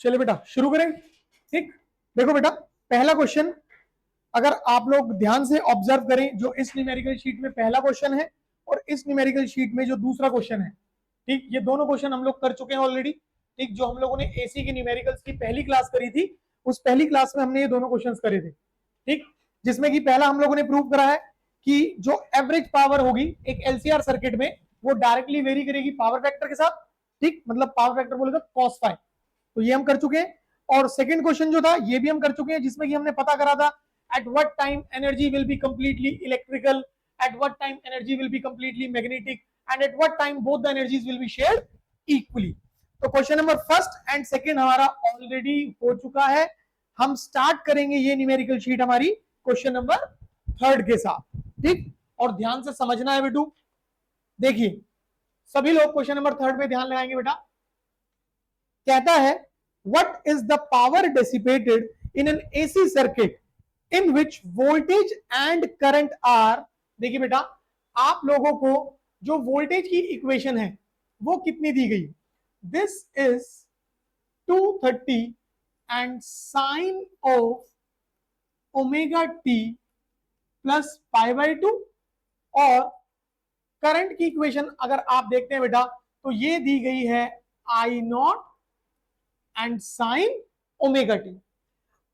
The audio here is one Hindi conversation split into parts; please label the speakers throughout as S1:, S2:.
S1: चलिए बेटा शुरू करें। ठीक, देखो बेटा, पहला क्वेश्चन अगर आप लोग ध्यान से ऑब्जर्व करें, जो इस न्यूमेरिकल शीट में पहला क्वेश्चन है और इस न्यूमेरिकल शीट में जो दूसरा क्वेश्चन है, ठीक, ये दोनों क्वेश्चन हम लोग कर चुके हैं ऑलरेडी। ठीक, जो हम लोगों ने एसी की न्यूमेरिकल्स की पहली क्लास करी थी, उस पहली क्लास में हमने ये दोनों क्वेश्चन करे थे। ठीक, जिसमें कि पहला हम लोगों ने प्रूव करा है कि जो एवरेज पावर होगी एक एलसीआर सर्किट में, वो डायरेक्टली वेरी करेगी पावर फैक्टर के साथ। ठीक, मतलब पावर फैक्टर बोलेगा cos फाई, तो ये हम कर चुके हैं। और सेकंड क्वेश्चन जो था ये भी हम कर चुके हैं, जिसमें कि हमने पता करा था at what time energy will be completely electrical, at what time energy will be completely magnetic, and at what time both the energies will be shared equally। तो question number first and second हमारा ऑलरेडी हो चुका है। हम स्टार्ट करेंगे ये न्यूमेरिकल शीट हमारी क्वेश्चन नंबर थर्ड के साथ। ठीक, और ध्यान से समझना है बेटू। देखिए सभी लोग क्वेश्चन नंबर थर्ड में ध्यान लगाएंगे बेटा। कहता है what is the power dissipated in an AC circuit in which voltage and current are। देखिए बेटा, आप लोगों को जो वोल्टेज की इक्वेशन है वो कितनी दी गई, this is 230 and sine of omega t plus pi by 2। और करंट की इक्वेशन अगर आप देखते हैं बेटा तो ये दी गई है I naught and sine omega T.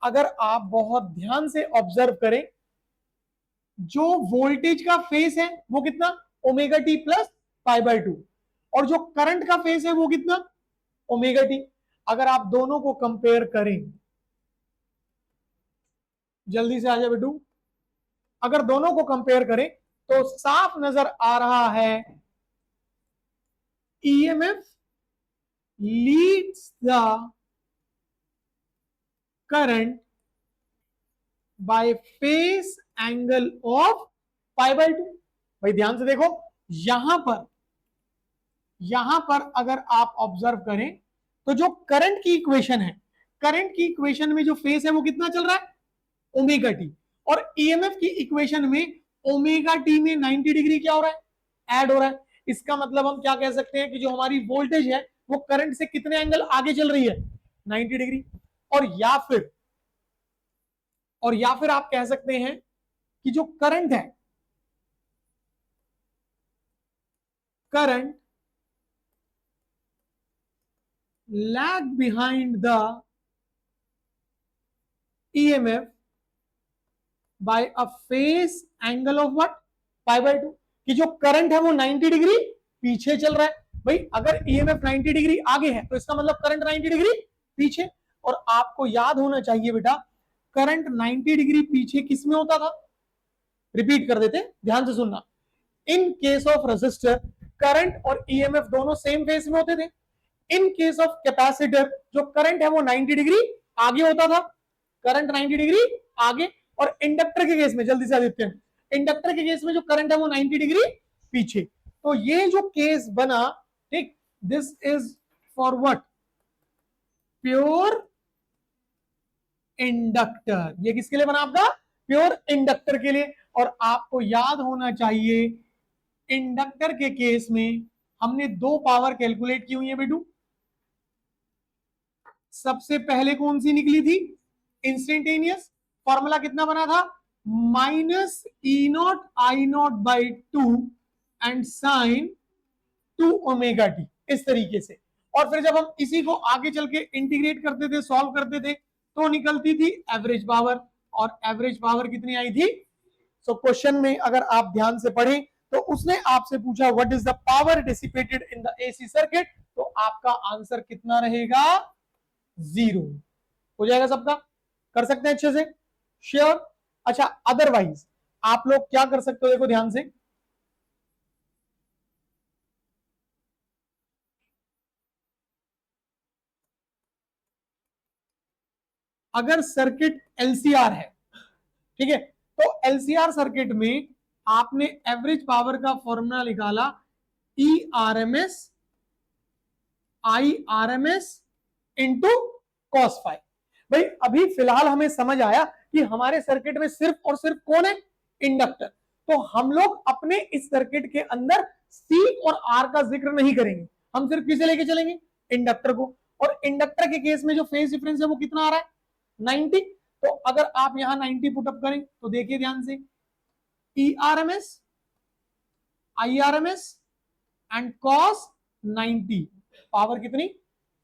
S1: अगर आप बहुत ध्यान से ऑब्जर्व करें, जो वोल्टेज का फेस है वो कितना, omega t plus pi by 2, और जो करंट का फेस है वो कितना, ओमेगा टी। अगर आप दोनों को कंपेयर करें, जल्दी से आ जाए बेटू, अगर दोनों को कंपेयर करें तो साफ नजर आ रहा है EMF leads the current by face angle of pi by 2। भाई ध्यान से देखो, यहां पर अगर आप ऑब्जर्व करें तो जो करंट की इक्वेशन है, करंट की इक्वेशन में जो फेस है वो कितना चल रहा है, ओमेगा टी। और ईएमएफ की इक्वेशन में ओमेगा टी में 90 डिग्री क्या हो रहा है, ऐड हो रहा है। इसका मतलब हम क्या कह सकते हैं कि जो हमारी वोल्टेज है वो करंट से कितने एंगल आगे चल रही है, 90 डिग्री। और या फिर आप कह सकते हैं कि जो करंट है, current lag behind the EMF bye a face angle of what, pi by 2। कि जो करंट है वो 90 डिग्री पीछे चल रहा है। भाई अगर ईएमएफ 90 डिग्री आगे है तो इसका मतलब करंट 90 डिग्री पीछे। और आपको याद होना चाहिए बेटा, करंट 90 डिग्री पीछे किस में होता था, रिपीट कर देते, ध्यान से सुनना। In case of resistor current और ईएमएफ दोनों सेम फेस में होते थे। इन केस ऑफ कैपेसिटर जो करंट है वो 90 डिग्री आगे होता था, करंट 90 डिग्री आगे। और इंडक्टर के केस में, जल्दी से देखते हैं, इंडक्टर के केस में जो करंट है वो 90 डिग्री पीछे। तो ये जो केस बना, ठीक, this is for what, pure inductor. ये किसके लिए बना आपका, प्योर इंडक्टर के लिए। और आपको याद होना चाहिए इंडक्टर के केस में हमने दो पावर कैलकुलेट की हुई है बेटू। सबसे पहले कौन सी निकली थी, इंस्टेंटेनियस। फॉर्मूला कितना बना था, minus E naught I naught by 2 and sine 2 omega t, इस तरीके से। और फिर जब हम इसी को आगे चल के इंटीग्रेट करते थे, सॉल्व करते थे, तो निकलती थी एवरेज पावर। और एवरेज पावर कितनी आई थी। सो क्वेश्चन में अगर आप ध्यान से पढ़ें तो उसने आपसे पूछा what is the power dissipated in the AC circuit, तो आपका आंसर कितना रहेगा, 0 हो जाएगा सबका। कर सकते हैं अच्छे से, श्योर। अच्छा, अदरवाइज आप लोग क्या कर सकते हो, देखो ध्यान से, अगर सर्किट एलसीआर है, ठीक है, तो एलसीआर सर्किट में आपने एवरेज पावर का फॉर्मूला निकाला E R M S I R M S into cos phi. भाई अभी फिलहाल हमें समझ आया कि हमारे सर्किट में सिर्फ और सिर्फ कौन है, इंडक्टर। तो हम लोग अपने इस सर्किट के अंदर सी और आर का जिक्र नहीं करेंगे, हम सिर्फ किसे लेके चलेंगे, इंडक्टर को। और इंडक्टर के केस में जो फेज डिफरेंस है वो कितना आ रहा है 90। तो अगर आप यहां 90 पुटअप करें तो देखिए ध्यान से, ERMS, IRMS and cos 90, power कितनी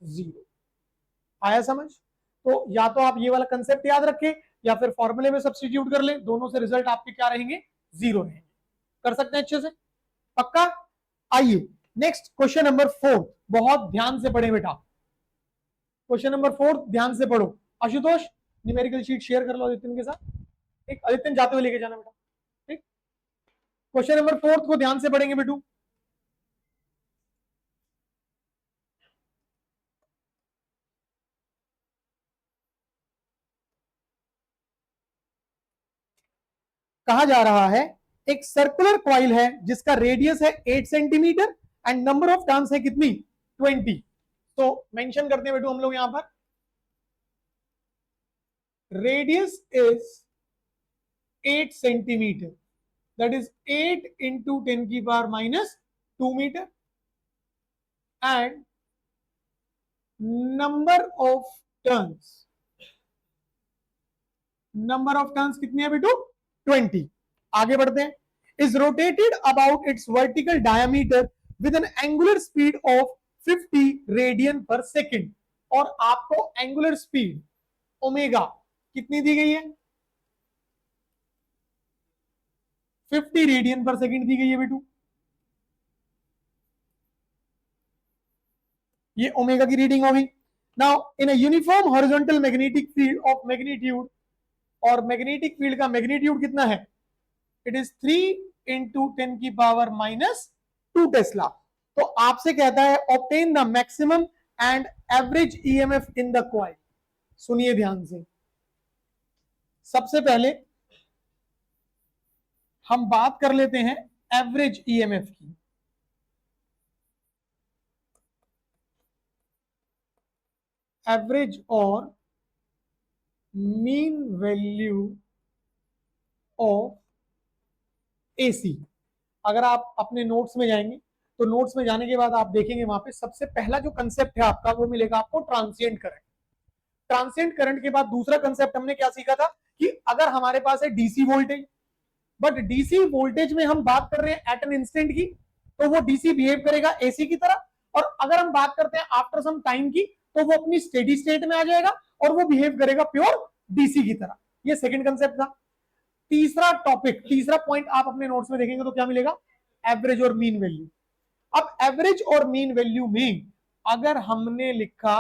S1: 0। आया समझ? तो या तो आप ये वाला कंसेप्ट याद रखें या फिर फॉर्मूले में सब्स्टिट्यूट कर ले, दोनों से रिजल्ट आपके क्या रहेंगे 0 रहेंगे। कर सकते हैं अच्छे से, पक्का? आइए नेक्स्ट क्वेश्चन नंबर 4, बहुत ध्यान से पढ़े बेटा। क्वेश्चन नंबर 4 ध्यान से पढ़ो। आशुतोष न्यूमेरिकल शीट शेयर कर लो आदित्यन के साथ, ठीक? आदित्यन जाते हुए लेके जाना बेटा, ठीक? क्वेश्चन नंबर 4 को ध्यान से पढ़ेंगे बेटू। कहा जा रहा है एक सर्कुलर कॉइल है जिसका रेडियस है 8 centimetre and number of turns है कितनी 20। तो मेंशन करते हैं बेटू हम लोग यहां पर, radius is 8 centimetre, that is 8 into 10 की power minus 2 metre and number of turns, number of turns कितनी है बेटू 20। आगे बढ़ते हैं, is rotated about its vertical diameter with an angular speed of 50 radian per second. और आपको एंगुलर स्पीड ओमेगा कितनी दी गई है 50 रेडियन पर सेकेंड दी गई है बेटू। ये ओमेगा की रीडिंग होगी। Now in a uniform horizontal magnetic field of magnitude, और मैग्नेटिक फील्ड का मैग्नीट्यूड कितना है, इट इज 3 into 10 की पावर माइनस 2 टेस्ला। तो आपसे कहता है obtain the maximum and average EMF in the coil. सुनिए ध्यान से, सबसे पहले हम बात कर लेते हैं एवरेज ईएमएफ की। एवरेज और मीन वैल्यू ऑफ एसी। अगर आप अपने नोट्स में जाएंगे तो नोट्स में जाने के बाद आप देखेंगे वहां पे सबसे पहला जो कंसेप्ट है आपका वो मिलेगा आपको ट्रांसिएंट करंट। ट्रांसिएंट करंट के बाद दूसरा कंसेप्ट हमने क्या सीखा था कि अगर हमारे पास है DC voltage, but DC voltage में हम बात कर रहे हैं एट एन इंस्टेंट की, तो वो डीसी बिहेव करेगा एसी की तरह। और अगर हम बात करते हैं आफ्टर सम टाइम की, तो वो अपनी स्टेडी स्टेट में आ जाएगा और वो बिहेव करेगा प्योर डीसी की तरह। ये सेकंड कंसेप्ट था। तीसरा टॉपिक, तीसरा पॉइंट आप अपने नोट्स में देखेंगे तो क्या मिलेगा, एवरेज और मीन वैल्यू। अब एवरेज और मीन वैल्यू में अगर हमने लिखा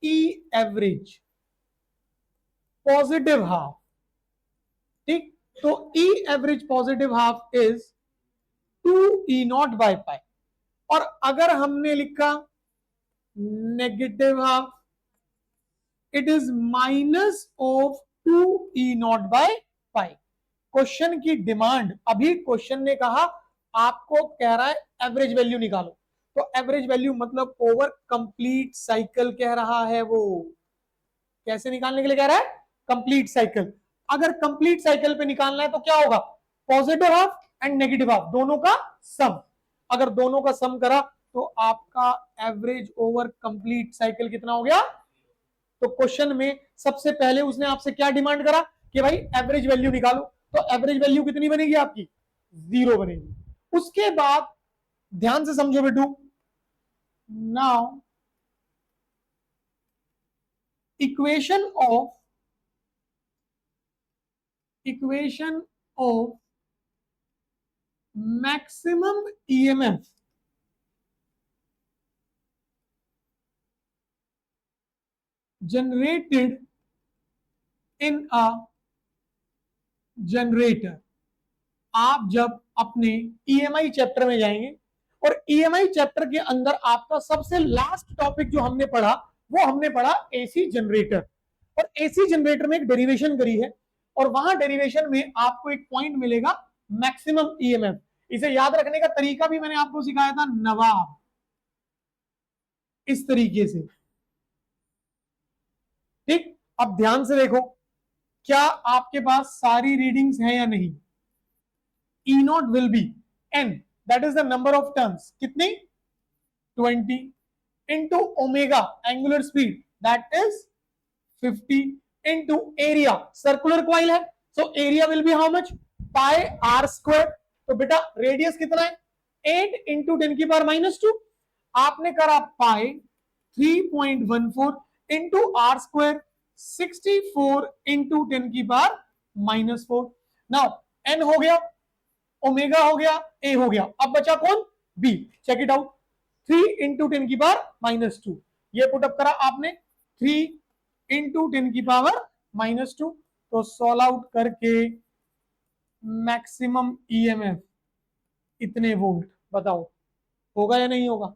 S1: ई एवरेज पॉजिटिव हाफ, ठीक, तो E average positive half is 2E0 pi. और अगर हमने लिखा negative half, it is minus of 2E0 pi. Question की डिमांड, अभी क्वेश्चन ने कहा आपको कह रहा है एवरेज वैल्यू निकालो, तो एवरेज वैल्यू मतलब ओवर कंप्लीट साइकिल कह रहा है। वो कैसे निकालने के लिए कह रहा है, कंप्लीट साइकिल। अगर कंप्लीट साइकिल पे निकालना है तो क्या होगा, positive half and negative half दोनों का सम। अगर दोनों का सम करा तो आपका एवरेज ओवर कंप्लीट साइकिल कितना हो गया। तो क्वेश्चन में सबसे पहले उसने आपसे क्या डिमांड करा कि भाई एवरेज वैल्यू निकालो, तो एवरेज वैल्यू कितनी बनेगी आपकी 0 बनेगी। उसके बाद ध्यान से समझो बेटू, now equation of maximum EMF generated in a generator. आप जब अपने ईएमआई चैप्टर में जाएंगे और ईएमआई चैप्टर के अंदर आपका सबसे लास्ट टॉपिक जो हमने पढ़ा वो हमने पढ़ा एसी जनरेटर। और एसी जनरेटर में एक डेरिवेशन करी है और वहां डेरिवेशन में आपको एक पॉइंट मिलेगा मैक्सिमम ईएमएफ। इसे याद रखने का तरीका भी मैंने आपको सिखाया था नवाब, इस तरीके से, ठीक। अब ध्यान से देखो, क्या आपके पास सारी रीडिंग्स हैं या नहीं। E0 will be n, that is the number of turns, कितनी 20 into omega angular speed, that is 50 into area, circular coil है, so area will be how much, pi r square. तो बेटा रेडियस कितना है, 8 into 10 की पावर -2. आपने करा पाई 3.14 into r square 64 into 10 की पावर -4. नाउ n हो गया, ओमेगा हो गया, ए हो गया, अब बचा कौन, B. Check it out, 3 into 10 की पावर -2, ये पुटअप करा आपने 3 इंटू 10 की पावर -2, तो सॉल्व आउट करके मैक्सिमम ईएमएफ इतने वोल्ट, बताओ होगा या नहीं होगा,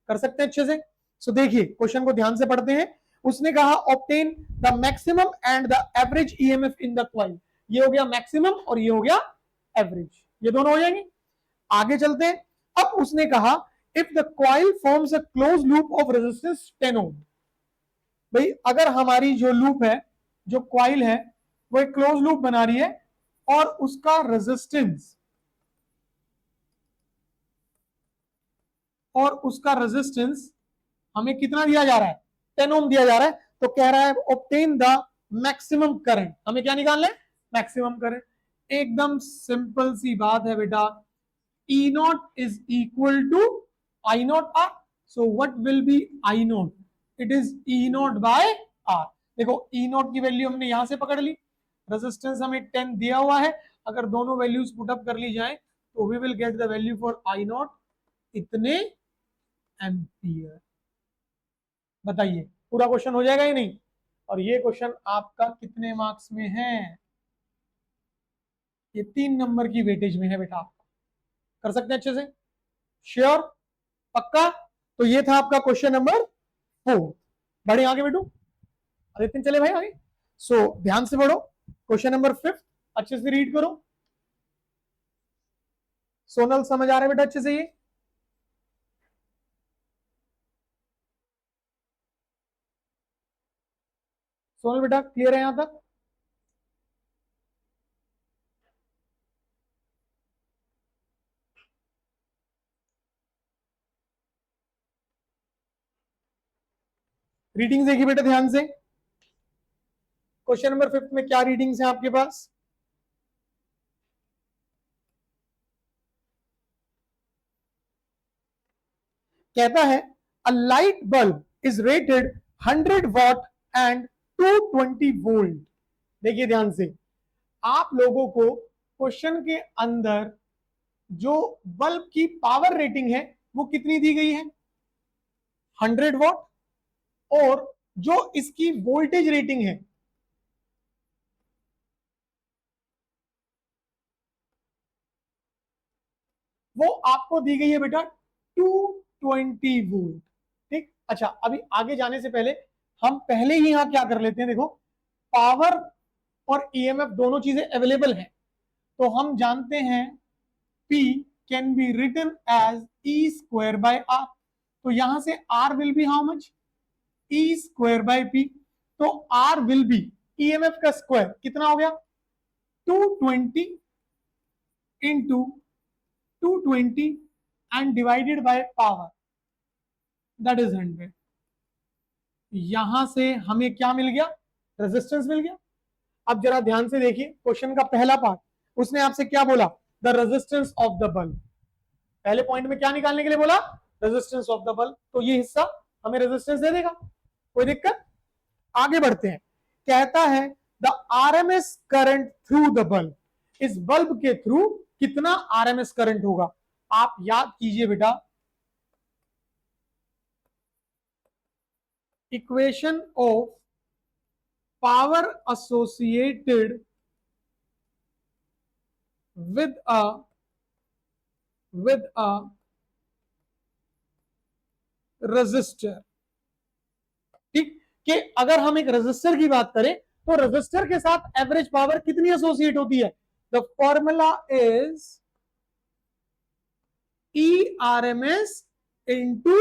S1: कर सकते हैं अच्छे से. सो देखिए क्वेश्चन को ध्यान से पढ़ते हैं. उसने कहा obtain the maximum and the average EMF in the coil. ये हो गया मैक्सिमम और ये हो गया एवरेज, ये दोनों हो जाएंगे. आगे चलते हैं. अब उसने कहा if the coil forms a close loop of resistance 10 ओम. भाई अगर हमारी जो लूप है, जो कॉइल है, वो एक क्लोज लूप बना रही है और उसका रेजिस्टेंस हमें कितना दिया जा रहा है, 10 ओम दिया जा रहा है. तो कह रहा है ऑब्टेन द मैक्सिमम करंट. हमें क्या निकालना है, मैक्सिमम करंट. एकदम सिंपल सी बात है बेटा, E naught is equal to I naught R. So what will be I naught? It is E naught by R. देखो E naught की वैल्यू हमने यहां से पकड़ ली, रेजिस्टेंस हमें 10 दिया हुआ है, अगर दोनों वैल्यूज पुटअप कर ली जाए तो we will get the value for I naught इतने एम्पियर. बताइए पूरा क्वेश्चन हो जाएगा या नहीं. और ये क्वेश्चन आपका कितने मार्क्स में है, ये 3 नंबर की वेटेज में है बेटा. कर सकते हैं अच्छे से, श्योर, पक्का. तो ये था आपका क्वेश्चन नंबर 4. बढ़े आगे बेटू, आदित्य चले भाई आगे. सो ध्यान से पढ़ो, क्वेश्चन नंबर 5 अच्छे से रीड करो. सोनल समझ आ रहा है बेटा अच्छे से ये, सोनल बेटा क्लियर है यहां तक. रीडिंग देखिए बेटा ध्यान से, क्वेश्चन नंबर 5 में क्या रीडिंग्स है आपके पास. कहता है a light bulb is rated 100 watt and 220 volt. देखिए ध्यान से, आप लोगों को क्वेश्चन के अंदर जो बल्ब की पावर रेटिंग है वो कितनी दी गई है, 100 वॉट, और जो इसकी वोल्टेज रेटिंग है वो आपको दी गई है बेटा 220 वोल्ट. ठीक, अच्छा अभी आगे जाने से पहले हम पहले ही यहां क्या कर लेते हैं. देखो पावर और ईएमएफ दोनों चीजें अवेलेबल हैं, तो हम जानते हैं P can be written as E square by R. तो यहां से R will be how much, E square by P. तो R विल बी ईएमएफ का स्क्वायर कितना हो गया, 220 into 220 and divided by power, that is 100. यहां से हमें क्या मिल गया, रेजिस्टेंस मिल गया. अब जरा ध्यान से देखिए क्वेश्चन का पहला पार्ट, उसने आपसे क्या बोला, the resistance of the bulb. पहले पॉइंट में क्या निकालने के लिए बोला, रेजिस्टेंस ऑफ द बल्ब. तो ये हिस्सा हमें रेजिस्टेंस दे देगा, कोई दिक्कत. आगे बढ़ते हैं. कहता है the RMS current through the bulb. इस बल्ब के थ्रू कितना आरएमएस करंट होगा. आप याद कीजिए बेटा, equation of power associated with a resistor. ठीक, कि अगर हम एक रेजिस्टर की बात करें तो रेजिस्टर के साथ एवरेज पावर कितनी एसोसिएट होती है. The formula is E R M S into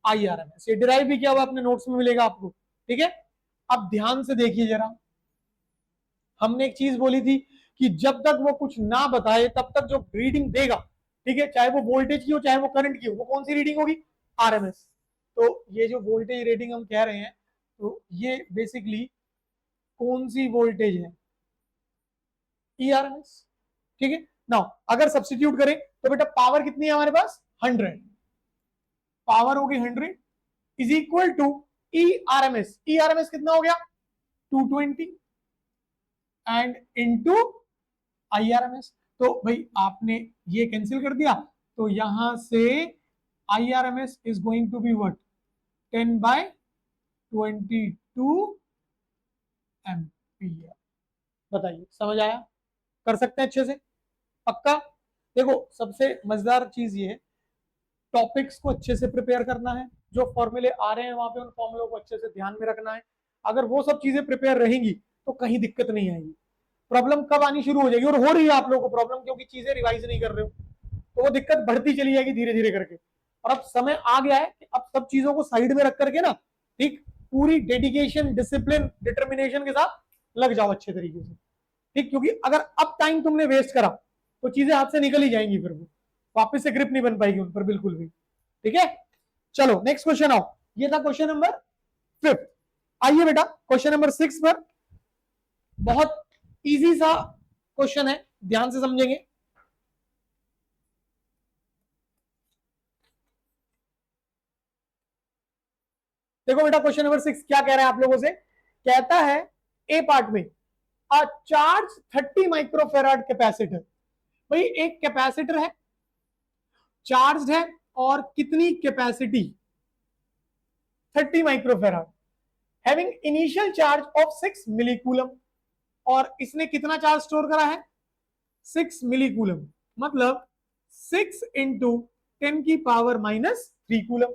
S1: I R M S. ये डिराइव भी किया हुआ अपने नोट्स में मिलेगा आपको. ठीक है, अब ध्यान से देखिए जरा, हमने एक चीज बोली थी कि जब तक वो कुछ ना बताए तब तक जो रीडिंग देगा, ठीक है, चाहे वो वोल्टेज की हो चाहे वो करंट की हो, वो कौन सी रीडिंग होगी, आरएमएस. तो ये जो वोल्टेज रेटिंग हम कह रहे हैं, तो ये बेसिकली कौन सी वोल्टेज है, ERMS। ठीक है, नाउ अगर सब्स्टिट्यूट करें तो बेटा पावर कितनी है हमारे पास, 100, पावर होगी 100 is equal to ERMS। ERMS कितना हो गया, 220 एंड इनटू IRMS। तो भाई आपने ये कैंसिल कर दिया, तो यहां से IRMS is going to be what, 10/22 ampere. बताइए समझ आया, कर सकते हैं अच्छे से, पक्का। देखो सबसे मजेदार चीज ये है, टॉपिक्स को अच्छे से प्रिपेयर करना है, जो फॉर्मूले आ रहे हैं वहां पे उन फॉर्मूलों को अच्छे से ध्यान में रखना है। अगर वो सब चीजें प्रिपेयर रहेंगी तो कहीं दिक्कत नहीं आएगी। प्रॉब्लम कब आनी शुरू हो जाएगी, और हो रही है आप लोगों को प्रॉब्लम, क्योंकि चीजें रिवाइज नहीं कर रहे हो, तो वो दिक्कत बढ़ती चली जाएगी धीरे धीरे करके। और अब समय आ गया है कि अब सब चीजों को साइड में रख करके ना, ठीक, पूरी डेडिकेशन, डिसिप्लिन, डिटर्मिनेशन के साथ लग जाओ अच्छे तरीके से, ठीक। क्योंकि अगर अब टाइम तुमने वेस्ट करा तो चीजें हाथ से निकल ही जाएंगी, फिर वो वापस से ग्रिप नहीं बन पाएगी उन पर बिल्कुल भी। ठीक है, चलो नेक्स्ट क्वेश्चन आओ। ये था क्वेश्चन नंबर 5। आइए बेटा क्वेश्चन नंबर 6 पर। बहुत इजी सा क्वेश्चन है, ध्यान से समझेंगे। देखो बेटा क्वेश्चन नंबर 6 क्या कह रहा है आप लोगों से, कहता है ए पार्ट में अ चार्ज 30 माइक्रोफेराड कैपेसिटर। भाई एक कैपेसिटर है, चार्ज है, और कितनी capacity, 30 microfarad, having initial charge of 6 मिलीकूलम। और इसने कितना चार्ज स्टोर करा है, 6 मिलीकूलम, मतलब 6 इंटू 10 की power -3 coulomb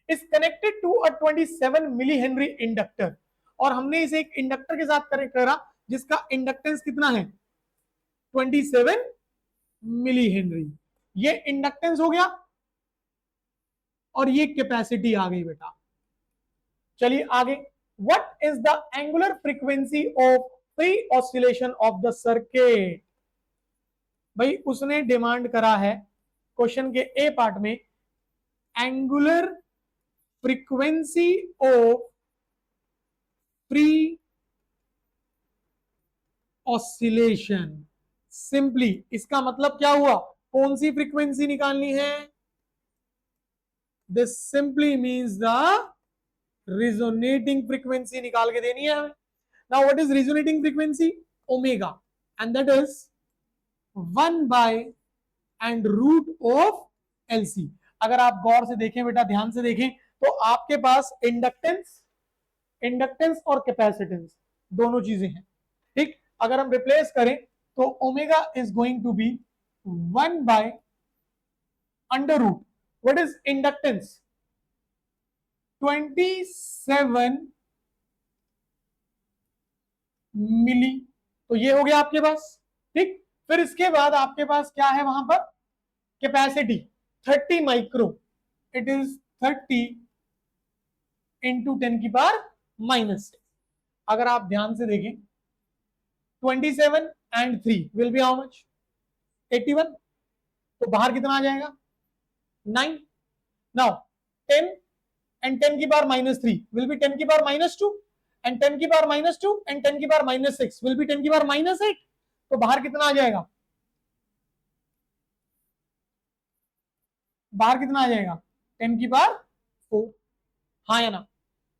S1: is connected to a 27 milli henry inductor. और हमने इसे एक इंडक्टर के साथ कनेक्ट करा जिसका इंडक्टेंस कितना है, 27 मिली हेनरी। ये इंडक्टेंस हो गया और ये कैपेसिटी आ गई बेटा। चलिए आगे, what is the angular frequency of free oscillation of the circuit. भाई उसने डिमांड करा है क्वेश्चन के ए पार्ट में, angular frequency of free oscillation. Simply इसका मतलब क्या हुआ, कौन सी फ्रीक्वेंसी निकालनी है, this simply means the resonating frequency निकाल के देनी है हमें। Now what is resonating frequency, omega, and that is 1 by and root of LC। अगर आप गौर से देखें बेटा, ध्यान से देखें, तो आपके पास इंडक्टेंस और कैपेसिटेंस दोनों चीजें हैं, ठीक। अगर हम रिप्लेस करें तो omega is going to be 1 by under root, what is inductance, 27 milli, तो ये हो गया आपके पास, ठीक। फिर इसके बाद आपके पास क्या है वहां पर, capacity 30 micro, it is 30 into 10 की पावर -6। अगर आप ध्यान से देखें, 27 and 3 will be how much, 81, तो बाहर कितना आ जाएगा, 9। नाउ 10 एंड 10 की पावर -3 विल बी 10 की पावर -2, एंड 10 की पावर -2 एंड 10 की पावर -6 विल बी 10 की पावर -8, तो बाहर कितना आ जाएगा, बाहर कितना आ जाएगा, 10 की पावर 4, हाँ या ना।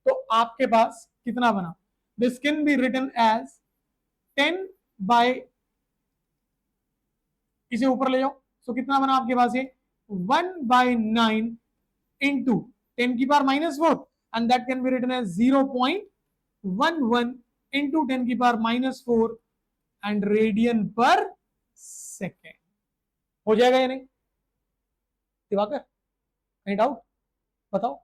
S1: तो आपके पास कितना बना, this can be written as 10 by, इसे ऊपर ले जाओ, तो कितना बना आपके पास ये, 1/9 इंटू 10 की power -4, and that can be written as 0.11 into 10 की power -4 and radian per second. हो जाएगा या नहीं दिवाकर, नहीं डाउट, बताओ।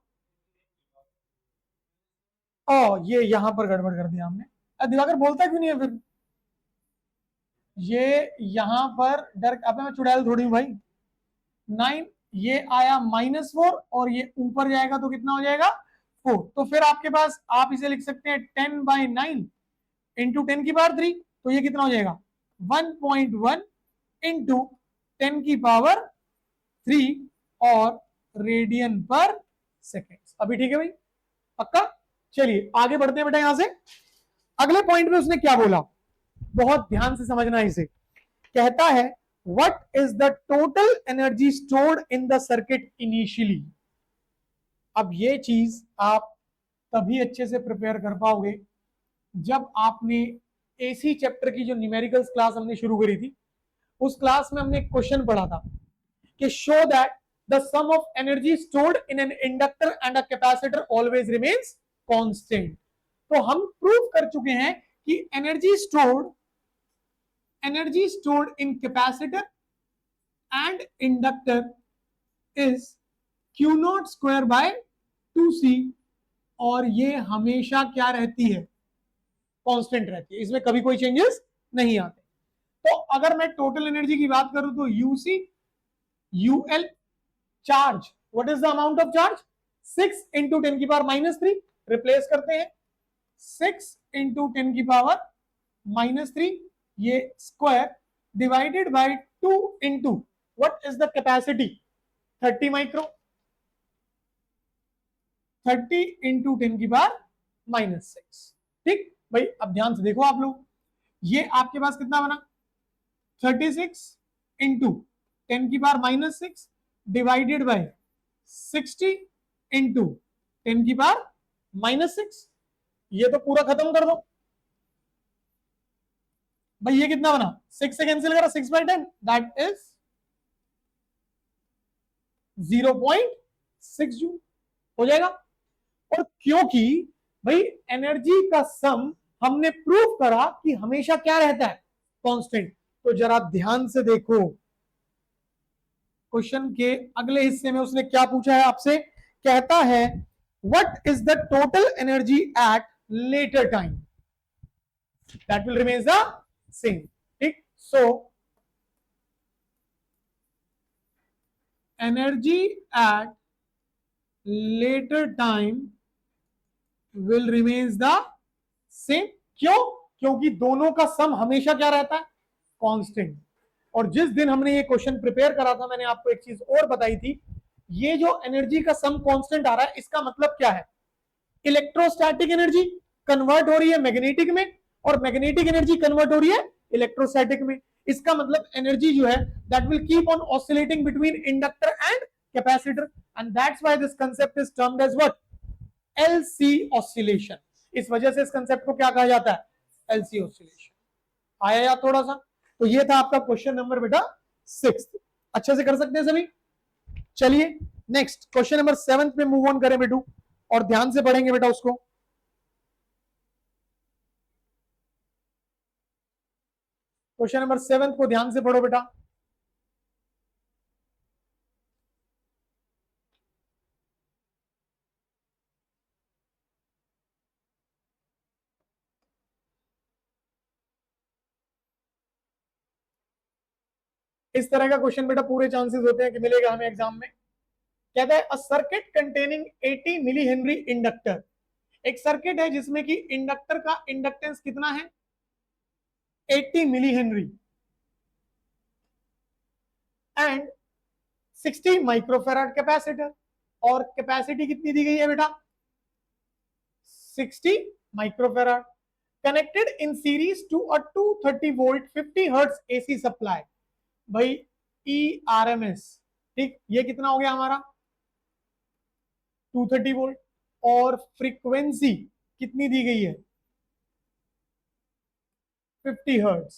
S1: ये यहां पर गड़बड़ कर दिया हमने, दिवाकर बोलता क्यों नहीं है फिर, ये यहां पर डर, अब मैं चुड़ैल थोड़ी हूं भाई। 9 ये आया -4 और ये ऊपर जाएगा तो कितना हो जाएगा, 4। तो फिर आपके पास आप इसे लिख सकते हैं 10/9 इंटू 10 की पावर 3, तो ये कितना हो जाएगा, 1.1 इंटू 10 की पावर 3 और रेडियन पर सेकेंड। अभी ठीक है भाई, पक्का? चलिए आगे बढ़ते हैं बेटा। यहां से अगले पॉइंट में उसने क्या बोला, बहुत ध्यान से समझना इसे। कहता है what is the total energy stored in the circuit initially. अब ये चीज आप तभी अच्छे से प्रिपेयर कर पाओगे जब आपने एसी चैप्टर की जो न्यूमेरिकल्स क्लास हमने शुरू करी थी, उस क्लास में हमने एक क्वेश्चन पढ़ा था कि show that the sum of energy stored in an inductor and a capacitor always remains constant. तो हम प्रूव कर चुके हैं कि energy stored in capacitor and inductor is Q not square by 2c, और ये हमेशा क्या रहती है, कांस्टेंट रहती है, इसमें कभी कोई चेंजेस नहीं आते। तो अगर मैं टोटल एनर्जी की बात करूं तो UC UL charge, what is the amount of charge, 6 into 10 की पावर -3, रिप्लेस करते हैं 6 इंटू 10 की पावर -3, ये square divided by 2 into what is the capacity 30 micro, 30 into 10 की पावर -6। ठीक भाई, अब ध्यान से देखो आप लोग, ये आपके पास कितना बना, 36 इंटू 10 की पावर -6 डिवाइडेड बाय 60 इंटू 10 की पावर -6। ये तो पूरा खत्म कर दो भाई, ये कितना बना, 6 से कैंसिल करा, 6/10, दैट इज 0.6 जूल हो जाएगा। और क्योंकि भाई एनर्जी का सम हमने प्रूव करा कि हमेशा क्या रहता है, कांस्टेंट, तो जरा ध्यान से देखो क्वेश्चन के अगले हिस्से में उसने क्या पूछा है आपसे। कहता है what is the total energy at later time, that will remain the same. ठीक, so energy at later time will remains the same. क्यों? क्योंकि दोनों का सम हमेशा क्या रहता है, कांस्टेंट। और जिस दिन हमने ये क्वेश्चन प्रिपेयर करा था, मैंने आपको एक चीज और बताई थी, ये जो एनर्जी का सम कांस्टेंट आ रहा है, इसका मतलब क्या है, इलेक्ट्रोस्टैटिक एनर्जी कन्वर्ट हो रही है मैग्नेटिक में, और मैग्नेटिक एनर्जी कन्वर्ट हो रही है इलेक्ट्रोस्टैटिक में। इसका मतलब एनर्जी जो है that will keep on oscillating between inductor and capacitor, and that's why this concept is termed as what, LC oscillation. इस वजह से इस कंसेप्ट को क्या कहा जाता है, एलसी ऑसिलेशन। आया याद थोड़ा सा? तो ये था आपका क्वेश्चन नंबर बेटा 6। अच्छे से कर सकते हैं सभी। चलिए नेक्स्ट क्वेश्चन नंबर 7 पे मूव ऑन करें बेटू, और ध्यान से पढ़ेंगे बेटा उसको। क्वेश्चन नंबर 7 को ध्यान से पढ़ो बेटा। इस तरह का क्वेश्चन बेटा पूरे चांसेस होते हैं कि मिलेगा हमें एग्जाम में। कहता है a circuit containing 80 milli henry inductor, एक सर्किट है जिसमें कि इंडक्टर का इंडक्टेंस कितना है, 80 milli henry, and 60 microfarad capacitor, और कैपेसिटी कितनी दी गई है बेटा, 60 microfarad, connected in series to a 230 volt 50 hertz AC supply. भाई ERMS, ठीक, ये कितना हो गया हमारा 230 वोल्ट, और फ्रीक्वेंसी कितनी दी गई है 50 hertz.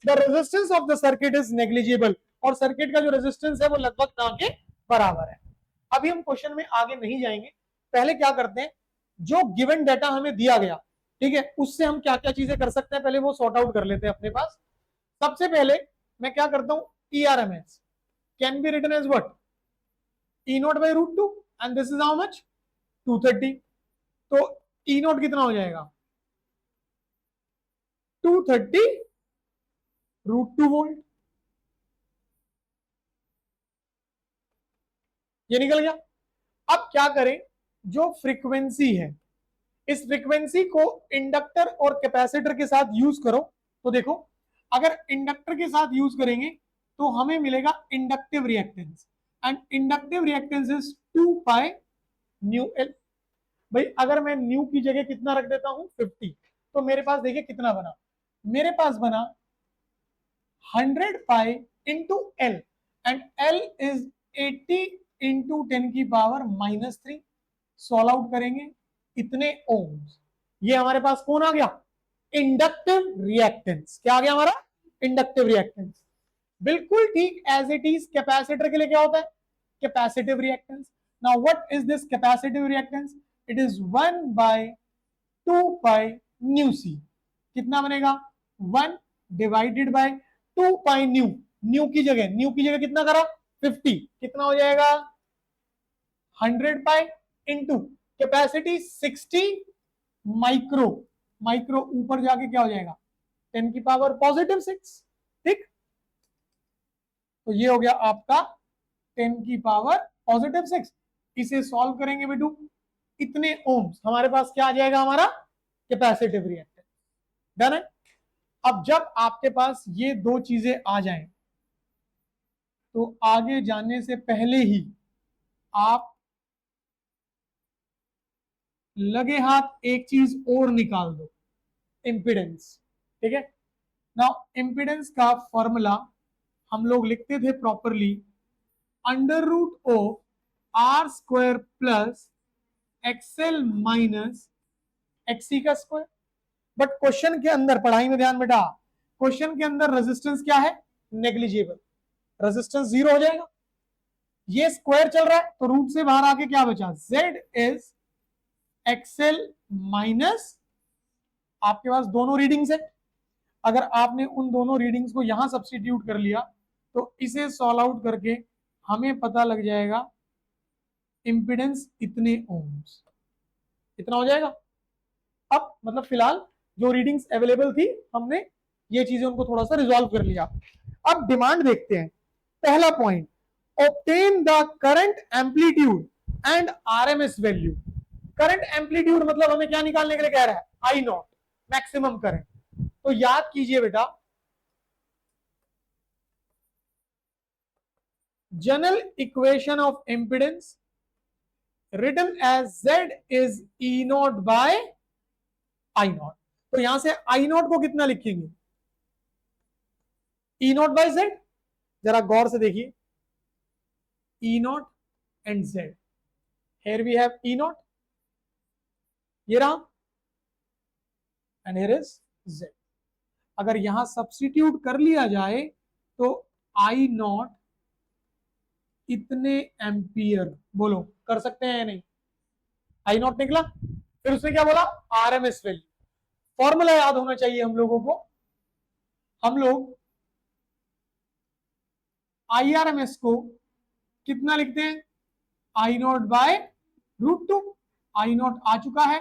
S1: The resistance of the circuit is negligible, और सर्किट का जो रेजिस्टेंस है वो लगभग ना के बराबर है। अभी हम क्वेश्चन में आगे नहीं जाएंगे, पहले क्या करते हैं, जो गिवन डाटा हमें दिया गया, ठीक है, उससे हम क्या क्या चीजें कर सकते हैं पहले वो सॉर्ट आउट कर लेते हैं अपने पास। सबसे पहले मैं क्या करता हूं, ERMS can be written as what, E not by √2, and this is how much 230। तो E नॉट कितना हो जाएगा 230 √2 वोल्ट, ये निकल गया। अब क्या करें, जो फ्रीक्वेंसी है, इस फ्रीक्वेंसी को इंडक्टर और कैपेसिटर के साथ यूज करो। तो देखो, अगर इंडक्टर के साथ यूज करेंगे तो हमें मिलेगा inductive reactance, and inductive reactance is 2 pi new L. भाई अगर मैं न्यू की जगह कितना रख देता हूं 50, तो मेरे पास देखिए कितना बना, मेरे पास बना 100 pi into L, and L is 80 into 10⁻³ solve out करेंगे इतने ओम्स। ये हमारे पास कौन आ गया, इंडक्टिव रिएक्टेंस। क्या आ गया हमारा, इंडक्टिव रिएक्टेंस। बिल्कुल ठीक एज इट इज कैपेसिटर के लिए क्या होता है, capacitive reactance. Now what is this capacitive reactance, it is 1/2 pi nu C. कितना बनेगा, 1 divided by 2 pi nu, nu की जगह कितना करा 50, कितना हो जाएगा 100 pi into capacity 60 micro, micro ऊपर जाके क्या हो जाएगा 10⁻⁻6। ठीक, तो ये हो गया आपका 10⁻⁻6। इसे सॉल्व करेंगे बेटू, इतने ओम्स हमारे पास क्या आ जाएगा, हमारा कैपेसिटिव रिएक्टेंस। डन है। अब जब आपके पास ये दो चीजें आ जाएं, तो आगे जाने से पहले ही आप लगे हाथ एक चीज और निकाल दो, इंपिडेंस। ठीक है, नाउ इंपिडेंस का फॉर्मूला हम लोग लिखते थे properly, √r² plus XL minus XC का स्क्वायर। बट क्वेश्चन के अंदर, पढ़ाई में ध्यान बेटा, क्वेश्चन के अंदर रेजिस्टेंस क्या है, नेग्लिजिबल, रेजिस्टेंस 0 हो जाएगा। ये स्क्वायर चल रहा है तो रूट से बाहर आके क्या बचा, z इज एक्सएल माइनस, आपके पास दोनों रीडिंग्स है, अगर आपने उन दोनों रीडिंग्स को यहां सब्स्टिट्यूट कर लिया तो इसे सॉल्व आउट करके हमें पता लग जाएगा इंपिडेंस इतने ओम्स, इतना हो जाएगा। अब मतलब फिलहाल जो रीडिंग्स अवेलेबल थी हमने ये चीजें उनको थोड़ा सा रिजॉल्व कर लिया। अब डिमांड देखते हैं। पहला point, obtain the current amplitude and RMS value. Current amplitude मतलब हमें क्या निकालने के लिए कह रहा है, आई नॉट, मैक्सिमम करंट। तो याद कीजिए बेटा, general equation of impedance written as Z is E not by I not. तो यहां से I नॉट को कितना लिखेंगे, E नॉट बाय Z। जरा गौर से देखिए, E not and Z, here we have E not, ये रहा, एंड here is Z। अगर यहां सब्स्टिट्यूट कर लिया जाए तो I नॉट इतने एम्पियर, बोलो कर सकते हैं या नहीं, I नॉट निकला। फिर उसने क्या बोला, आरएमएस वैल्यू। फॉर्मूला याद होना चाहिए हम लोगों को, हम लोग आईआरएमएस को कितना लिखते हैं, आई नॉट बाय √2। आई नॉट आ चुका है,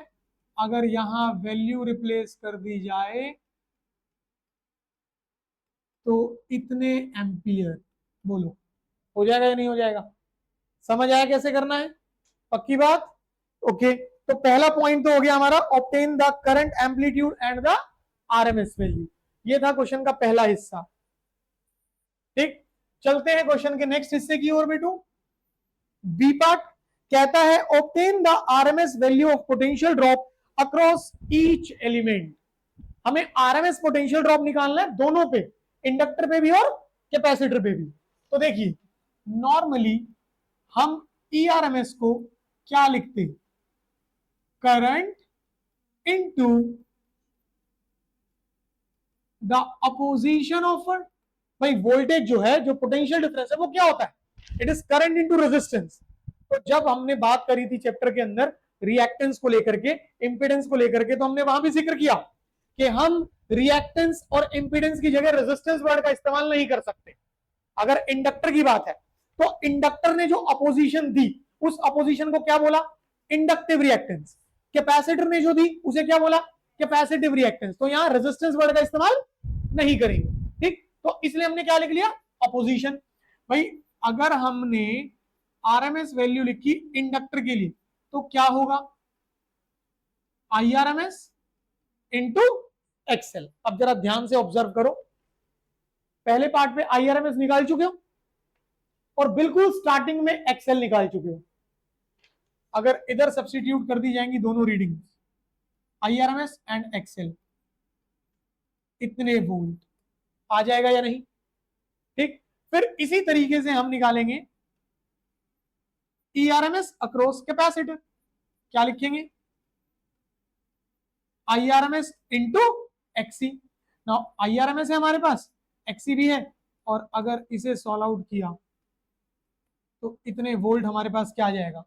S1: अगर यहां वैल्यू रिप्लेस कर दी जाए तो इतने एम्पियर, बोलो हो जाएगा या नहीं हो जाएगा, समझ आया कैसे करना है, पक्की बात। ओके, तो पहला पॉइंट तो हो गया हमारा, obtain the current amplitude and the RMS value. ये था क्वेश्चन का पहला हिस्सा। ठीक, चलते हैं क्वेश्चन के नेक्स्ट हिस्से की ओर बेटू। बी पार्ट कहता है, obtain the RMS value of potential drop across each element. हमें आरएमएस पोटेंशियल ड्रॉप निकालना है दोनों पे, इंडक्टर पे भी और कैपेसिटर पे भी। तो देखिए, नॉर्मली हम ईआरएमएस को क्या लिखते हैं, current into the opposition of, भाई वोल्टेज जो है, जो पोटेंशियल डिफरेंस है वो क्या होता है, it is current into resistance. तो जब हमने बात करी थी चैप्टर के अंदर रिएक्टेंस को लेकर के, इंपिडेंस को लेकर के, तो हमने वहां भी जिक्र किया कि हम रिएक्टेंस और इंपिडेंस की जगह रेजिस्टेंस वर्ड का इस्तेमाल नहीं कर सकते। अगर इंडक्टर की बात है तो इंडक्टर ने जो अपोजिशन दी उस अपोजिशन को क्या बोला, इंडक्टिव रिएक्टेंस। कैपेसिटर ने जो दी उसे क्या बोला, कैपेसिटिव रिएक्टेंस। तो यहां रेजिस्टेंस वर्ड का इस्तेमाल नहीं करेंगे। ठीक, तो इसलिए हमने क्या लिख लिया, अपोजिशन। भाई अगर हमने आरएमएस वैल्यू लिखी इंडक्टर के लिए तो क्या होगा, आईआरएमएस इंटू एक्सएल। अब जरा ध्यान से ऑब्जर्व करो, पहले पार्ट में आईआरएमएस निकाल चुके हो और बिल्कुल स्टार्टिंग में एक्सएल निकाल चुके हो। अगर इधर सब्स्टिट्यूट कर दी जाएंगी दोनों रीडिंग, IRMS एंड एक्सेल, इतने वोल्ट आ जाएगा या नहीं? ठीक, फिर इसी तरीके से हम निकालेंगे ERMS अक्रॉस कैपेसिटर। क्या लिखेंगे? IRMS into XC। Now IRMS है हमारे पास, XC भी है, और अगर इसे सॉल्व आउट किया तो इतने वोल्ट हमारे पास क्या आ जाएगा?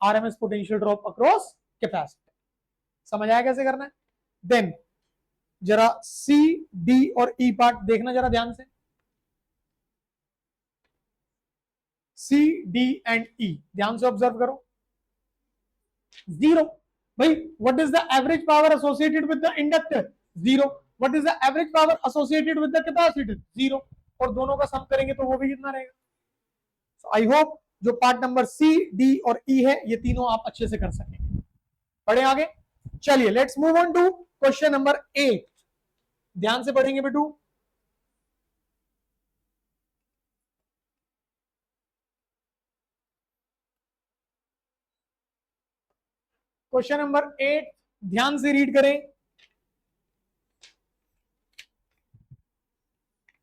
S1: RMS potential drop across capacitor. समझ आया कैसे करना है? देन जरा C, D और E पार्ट देखना जरा ध्यान से। C, D एंड E ध्यान से ऑब्जर्व करो। जीरो। भाई what is the average power associated with the inductor? Zero. What is the average power associated with the capacitor? Zero. और दोनों का सम करेंगे तो वो भी कितना रहेगा? सो आई होप जो पार्ट नंबर C, D और E है ये तीनों आप अच्छे से कर सकेंगे। पढ़े आगे? चलिए let's move on to question number 8। ध्यान से पढ़ेंगे बेटू। क्वेश्चन नंबर 8 ध्यान से रीड करें,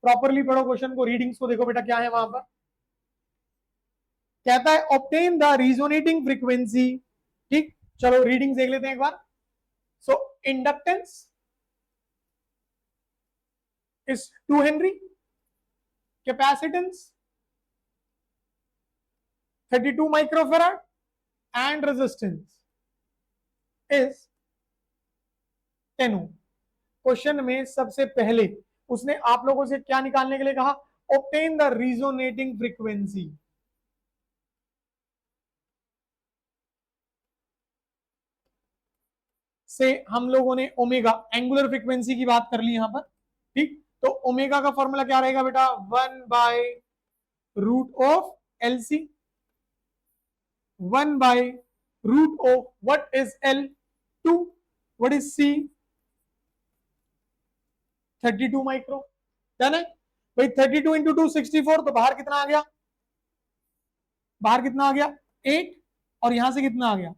S1: प्रॉपरली पढ़ो क्वेश्चन को, रीडिंग्स को देखो बेटा क्या है वहां पर। कहता है ऑब्टेन द रिजोनेटिंग फ्रीक्वेंसी। ठीक, चलो रीडिंग देख लेते हैं एक बार। So inductance is 2 henry, capacitance 32 microfarad and resistance is 10 ohm। Question में सबसे पहले उसने आप लोगों से क्या निकालने के लिए कहा? Obtain the resonating frequency. से हम लोगों ने ओमेगा एंगुलर फ्रीक्वेंसी की बात कर ली यहां पर। ठीक, तो ओमेगा का फॉर्मूला क्या रहेगा बेटा? 1/√LC, 1/√of what is L, 2, what is C, 32 micro. Done है भाई। 32 इंटू 2 64, तो बाहर कितना आ गया? बाहर कितना आ गया? 8, और यहां से कितना आ गया?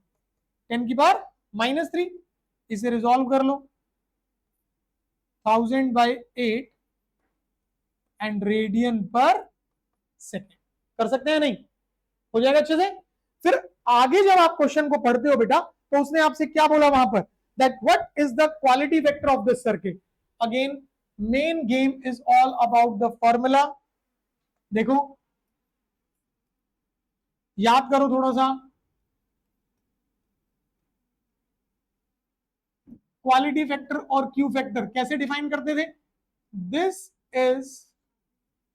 S1: 10 की पावर -3। इसे रिजॉल्व कर लो, 1000/8 एंड रेडियन पर सेकेंड। कर सकते हैं नहीं? हो जाएगा अच्छे से। फिर आगे जब आप क्वेश्चन को पढ़ते हो बेटा तो उसने आपसे क्या बोला वहां पर? That what is the quality factor of this circuit. Again main game is all about the formula. देखो याद करो थोड़ा सा, क्वालिटी फैक्टर और क्यू फैक्टर कैसे डिफाइन करते थे? This is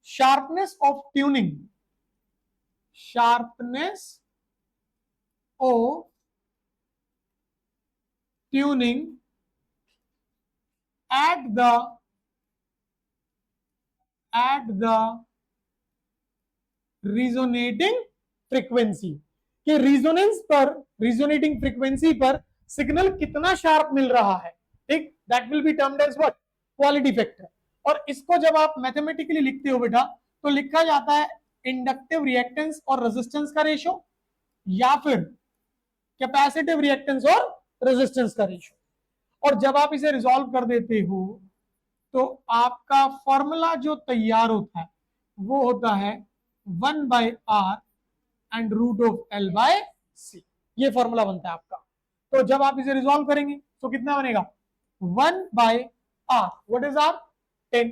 S1: sharpness of tuning, sharpness of tuning at the resonating frequency। कि रिजोनेंस पर, रिजोनेटिंग फ्रीक्वेंसी पर सिग्नल कितना शार्प मिल रहा है। ठीक, that will be termed as what? Quality factor. और इसको जब आप मैथमेटिकली लिखते हो बेटा तो लिखा जाता है इंडक्टिव रिएक्टेंस और रेजिस्टेंस का रेशो, या फिर कैपेसिटिव रिएक्टेंस और रेजिस्टेंस का रेशो। और जब आप इसे रिजॉल्व कर देते हो तो आपका फॉर्मूला जो तैयार होता है वो होता है 1/R एंड √of L/C। ये फॉर्मूला बनता है आपका। तो जब आप इसे रिजॉल्व करेंगे तो कितना बनेगा? 1/R, what is R? 10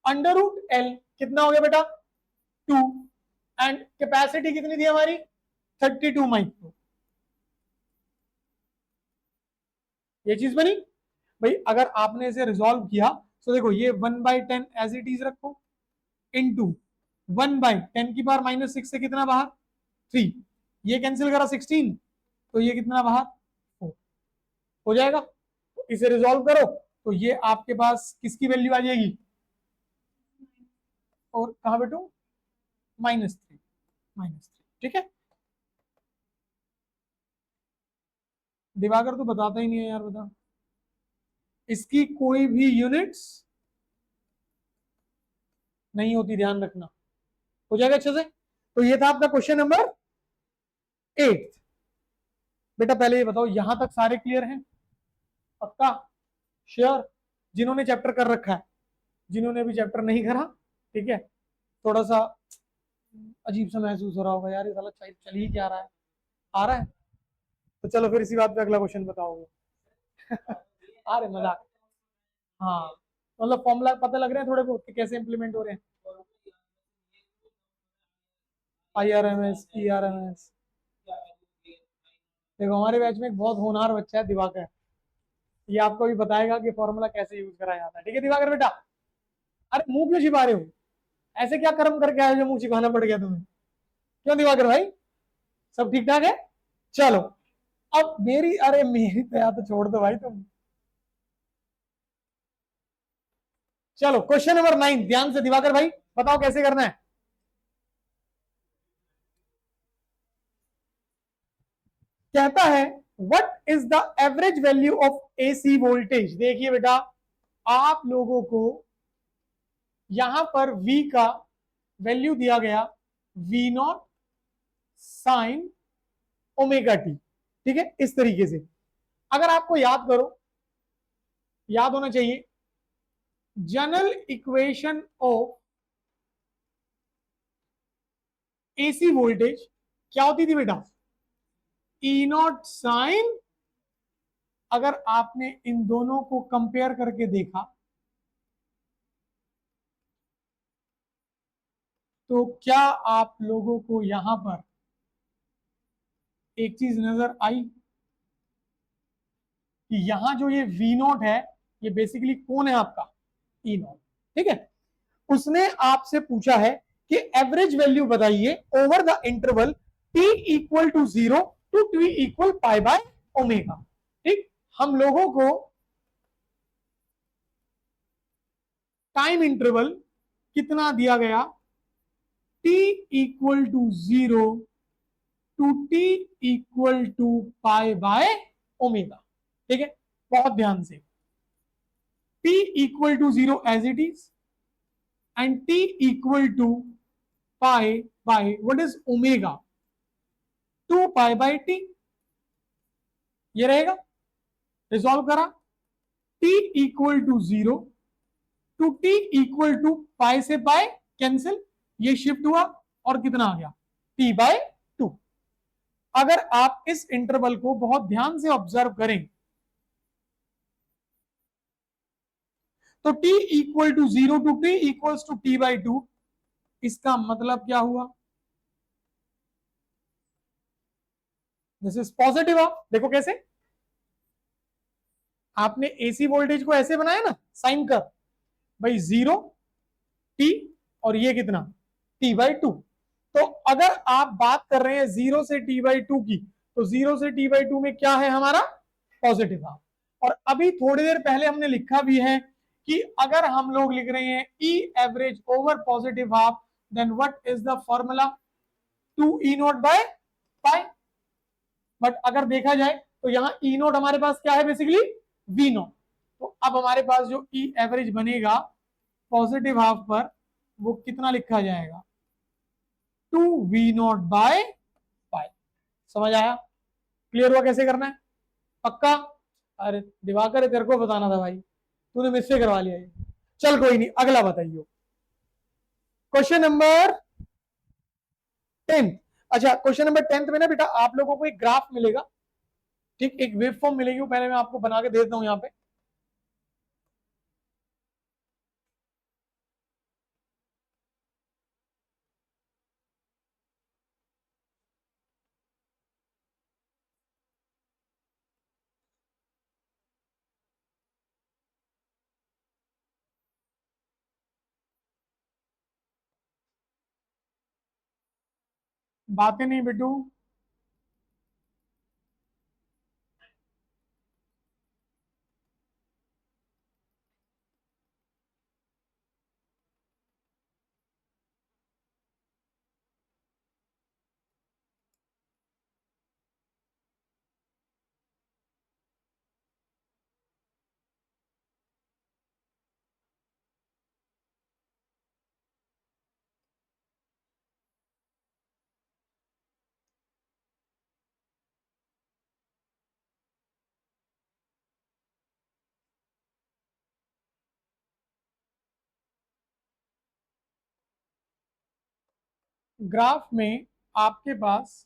S1: √L कितना हो गया बेटा? 2, एंड कैपेसिटी कितनी थी हमारी? 32 माइक्रो। ये चीज बनी भाई। अगर आपने इसे रिजॉल्व किया तो देखो ये 1/10 एज इट इज रखो, इनटू 1/10 की पावर -6 से कितना बाहर? 3। ये कैंसिल करा 16, तो ये कितना बाहर? 4 हो जाएगा। तो इसे रिजॉल्व करो तो ये आपके पास किसकी वैल्यू आ जाएगी? और कहा बेटू? -3। ठीक है, दिवाकर तो बताता ही नहीं है यार, बता। इसकी कोई भी यूनिट्स नहीं होती, ध्यान रखना। हो जाएगा अच्छे से। तो ये था आपका क्वेश्चन नंबर 8। बेटा पहले ये बताओ यहां तक सारे क्लियर हैं? पक्का? श्योर? जिन्होंने चैप्टर कर रखा है, जिन्होंने भी चैप्टर नहीं करा, ठीक है, थोड़ा सा अजीब सा महसूस हो रहा होगा, यार ये साला चल ही क्या रहा है, आ रहा है। तो चलो फिर इसी बात पे अगला क्वेश्चन बताओगे। आ रहे मजाक। हाँ, मतलब फॉर्मूला पता लग रहे हैं थोड़े बहुत कि कैसे इंप्लीमेंट हो रहे हैं। IRMS PRMS। देखो हमारे बैच में एक बहुत होनहार बच्चा है दिवाकर, ये आपको भी बताएगा कि फॉर्मूला कैसे यूज करा जाता है। ठीक है दिवाकर बेटा? अरे मुंह क्यों छिपा रहे हो? ऐसे क्या कर्म करके आए जो मुंह छिपाना पड़ गया तुम्हें? क्यों दिवाकर भाई, सब ठीक ठाक है? चलो, अब मेरी, अरे मेरी तैयार तो छोड़ दो भाई तुम। चलो क्वेश्चन नंबर 9, ध्यान से दिवाकर भाई बताओ कैसे करना है। कहता है what is the average value of AC voltage. देखिए बेटा, आप लोगों को यहां पर V का वैल्यू दिया गया V0 साइन ओमेगा टी। ठीक है, इस तरीके से अगर आपको याद करो, याद होना चाहिए, general equation of AC voltage क्या होती थी बेटा? E0 साइन, अगर आपने इन दोनों को कंपेयर करके देखा तो क्या आप लोगों को यहां पर एक चीज नजर आई कि यहां जो ये V0 है, ये बेसिकली कौन है आपका? E0। ठीक है, उसने आपसे पूछा है कि एवरेज वैल्यू बताइए over the interval t equal to 0 to t equal pi by omega. ठीक, हम लोगों को टाइम इंटरवल कितना दिया गया? t equal to 0 to t equal to pi by omega. ठीक है, बहुत ध्यान से, t equal to 0 as it is and t equal to pi by what is omega, 2 pi by T, ये रहेगा। रिजॉल्व करा, t equal to 0 to t equal to pi से पाई कैंसिल, ये शिफ्ट हुआ और कितना आ गया? t by 2। अगर आप इस इंटरवल को बहुत ध्यान से ऑब्जर्व करें तो t equal to 0 to t equals to t by 2, इसका मतलब क्या हुआ? This is positive. आप देखो कैसे, आपने AC वोल्टेज को ऐसे बनाया ना साइन कर, भाई 0 t और ये कितना? t by 2। तो अगर आप बात कर रहे हैं 0 से t बाई 2 की, तो 0 से t बाई 2 में क्या है हमारा? Positive half. और अभी थोड़ी देर पहले हमने लिखा भी है कि अगर हम लोग लिख रहे हैं E average over positive half, then what is the formula? 2E0 by pi. But अगर देखा जाए तो यहाँ E0 हमारे पास क्या है? Basically V0। तो अब हमारे पास जो E एवरेज बनेगा पॉजिटिव हाफ पर, वो कितना लिखा जाएगा? 2V0 by pi. समझ आया? क्लियर हुआ कैसे करना है? पक्का? अरे दिवाकर तेरे को बताना था भाई, तूने मुझसे करवा लिया ये। चल कोई नहीं, अगला बताइए, क्वेश्चन नंबर 10। अच्छा, क्वेश्चन नंबर 10 में ना बेटा आप लोगों को एक ग्राफ मिलेगा, ठीक, एक वेव फॉर्म मिलेगी, वो पहले मैं आपको बना के दे देता हूं यहाँ पे। बातें नहीं बेटू, ग्राफ में आपके पास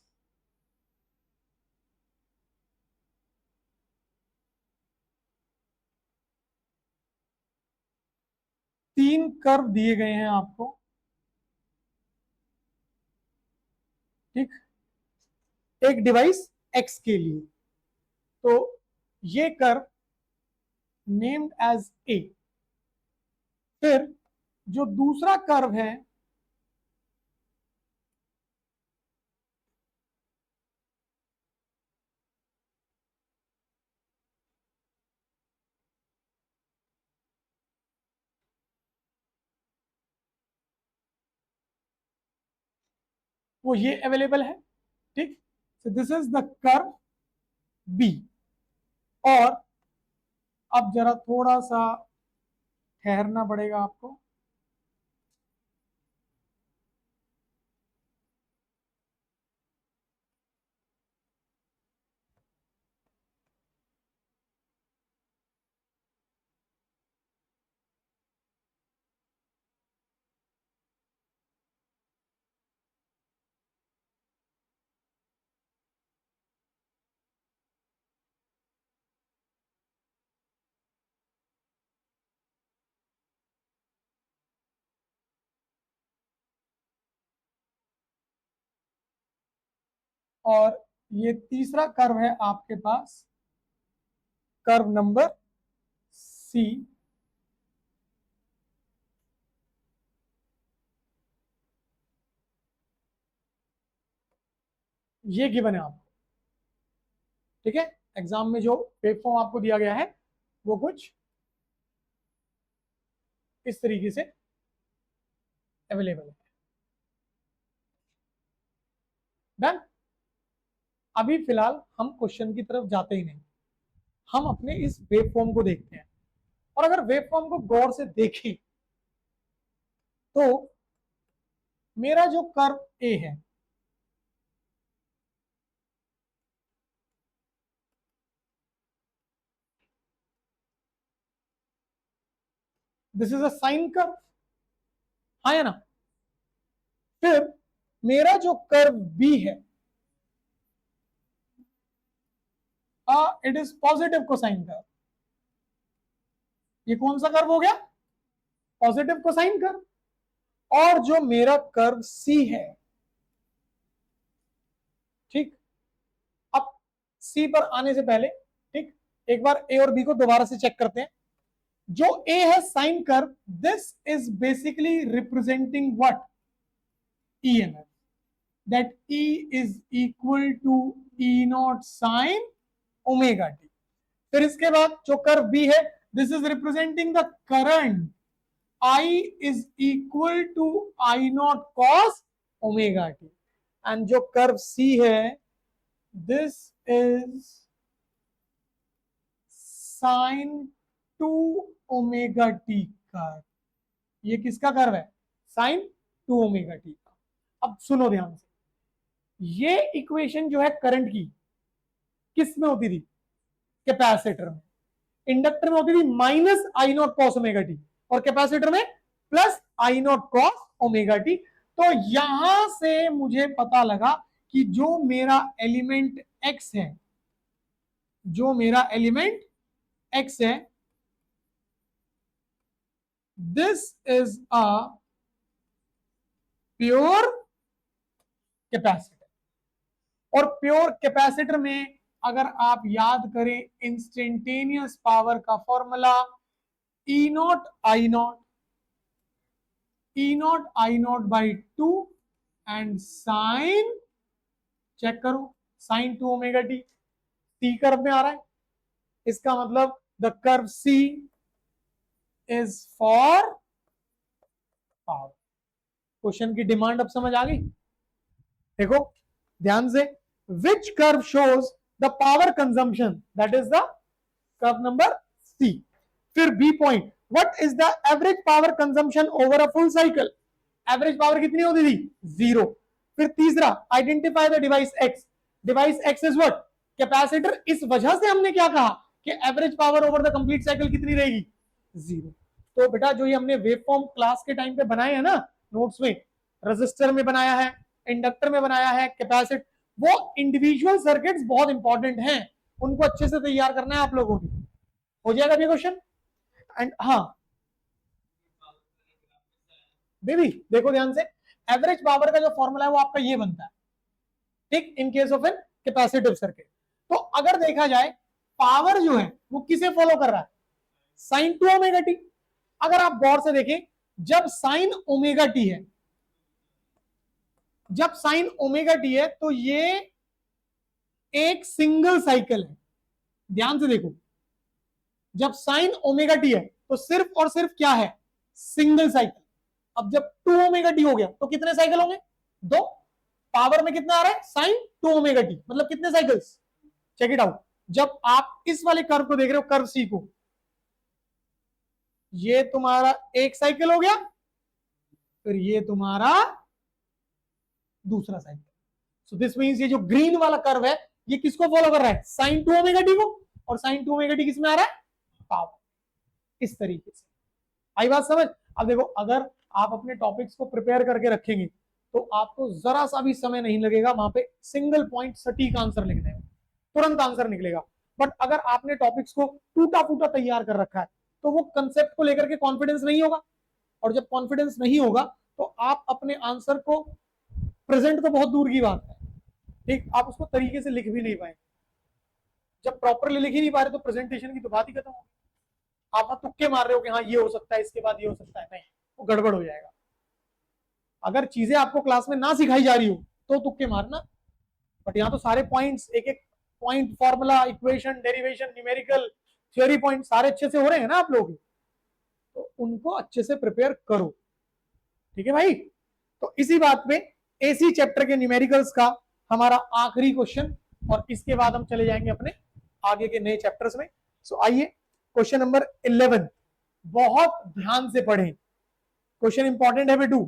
S1: तीन कर्व दिए गए हैं आपको, ठीक, एक डिवाइस एक्स के लिए। तो ये कर्व नेम्ड एज ए, फिर जो दूसरा कर्व है वो ये अवेलेबल है, ठीक। So this is the curve B. और अब जरा थोड़ा सा ठहरना पड़ेगा आपको। और ये तीसरा कर्व है आपके पास, कर्व नंबर सी। ये गिवन है आपको, ठीक है। एग्जाम में जो वेवफॉर्म आपको दिया गया है वो कुछ इस तरीके से अवेलेबल है। डन। अभी फिलहाल हम क्वेश्चन की तरफ जाते ही नहीं, हम अपने इस वेवफॉर्म को देखते हैं। और अगर वेवफॉर्म को गौर से देखें तो मेरा जो कर्व ए है, this is a sine curve, हाँ या ना। फिर मेरा जो कर्व बी है, it is positive cosine curve. ये कौन सा कर्व हो गया? Positive cosine curve. और जो मेरा कर्व सी है, ठीक, अब सी पर आने से पहले, ठीक, एक बार ए और बी को दोबारा से चेक करते हैं। जो ए है sine curve, this is basically representing what? EMF, that E is equal to E not sine omega T. फिर इसके बाद जो कर्व बी है, this is representing the current, I is equal to I not cos omega T. And जो कर्व सी है, this is sine 2 omega T curve. ये किसका कर्व है? साइन 2 ओमेगा टी का। अब सुनो ध्यान से, ये इक्वेशन जो है करंट की, किस में होती थी? कैपेसिटर में। इंडक्टर में होती थी minus I not cos omega T, और कैपेसिटर में plus I not cos omega T. तो यहां से मुझे पता लगा कि जो मेरा एलिमेंट एक्स है, जो मेरा एलिमेंट एक्स है, this is a pure capacitor. और प्योर कैपेसिटर में अगर आप याद करें इंस्टेंटेनियस पावर का formula, E naught I naught, E naught I naught by 2 and sine, check करो, sine 2 omega T. T curve में आ रहा है, इसका मतलब the curve C is for power. Question की डिमांड अब समझ आ गई? देखो ध्यान से, which curve shows the power consumption, that is the curve number C. फिर B point, what is the average power consumption over a full cycle? Average power कितनी होती थी? 0। फिर तीसरा, identify the device X. Device X is what? Capacitor. इस वजह से हमने क्या कहा कि average power over the complete cycle कितनी रहेगी? 0। तो बेटा जो ये हमने वेव फॉर्म क्लास के टाइम पे बनाए हैं ना नोट्स में, रजिस्टर में बनाया है, इंडक्टर में बनाया है, कैपेसिटर, वो इंडिविजुअल सर्किट्स बहुत इंपॉर्टेंट हैं, उनको अच्छे से तैयार करना है आप लोगों को। हो जाएगा ये क्वेश्चन। एंड हाँ बेबी देखो ध्यान से, एवरेज पावर का जो फॉर्मूला है वो आपका ये बनता है, ठीक, in case of an capacitive circuit. तो अगर देखा जाए पावर जो है वो किसे फॉलो कर रहा है, साइन टू ओमेगा टी। अगर आप गौर से देखें, जब साइन ओमेगा टी है, जब साइन ओमेगा टी है तो ये एक सिंगल साइकिल है। ध्यान से देखो, जब साइन ओमेगा टी है तो सिर्फ और सिर्फ क्या है, सिंगल साइकिल। अब जब टू ओमेगा टी हो गया तो कितने साइकिल होंगे, दो। पावर में कितना आ रहा है, साइन टू ओमेगा टी, मतलब कितने साइकिल्स, चेक इट आउट। जब आप इस वाले कर्व को देख रहे हो, कर्व सी को, ये तुम्हारा एक साइकिल हो गया, फिर ये तुम्हारा दूसरा साइकिल। सो दिस मींस ये जो ग्रीन वाला कर्व है ये किसको फॉलो कर रहा है, साइन टू ओमेगा टी को, और साइन टू ओमेगा टी किसमें आ रहा है, पावर। इस तरीके से आई बात समझ। अब देखो, अगर आप अपने टॉपिक्स को प्रिपेयर करके रखेंगे तो आपको जरा सा भी समय नहीं लगेगा वहां पे सिंगल पॉइंट सटीक आंसर लिखने में, तुरंत आंसर निकलेगा। बट अगर आपने टॉपिक्स को टूटा फूटा तैयार कर रखा है तो वो कंसेप्ट को लेकर के कॉन्फिडेंस नहीं होगा, और जब कॉन्फिडेंस नहीं होगा तो आप अपने आंसर को, प्रेजेंट तो बहुत दूर की बात है, ठीक, आप उसको तरीके से लिख भी नहीं पाए। जब प्रॉपरली लिख ही नहीं पा रहे तो प्रेजेंटेशन की तो बात ही खत्म होगी। आप तुक्के मार रहे हो कि हाँ ये हो सकता है, इसके बाद ये हो सकता है, नहीं, वो गड़बड़ हो जाएगा। अगर चीजें आपको क्लास में ना सिखाई जा रही हो तो तुक्के मारना, बट यहाँ तो सारे पॉइंट्स, एक एक point, formula, equation, derivation, numerical, theory point सारे अच्छे से हो रहे हैं ना आप लोग, तो उनको अच्छे से प्रिपेयर करो, ठीक है भाई। तो इसी बात पे एसी चैप्टर के न्यूमेरिकल्स का हमारा आखिरी क्वेश्चन, और इसके बाद हम चले जाएंगे अपने आगे के नए चैप्टर्स में। सो आइए क्वेश्चन नंबर 11, बहुत ध्यान से पढ़ें, क्वेश्चन इंपॉर्टेंट है बेटू।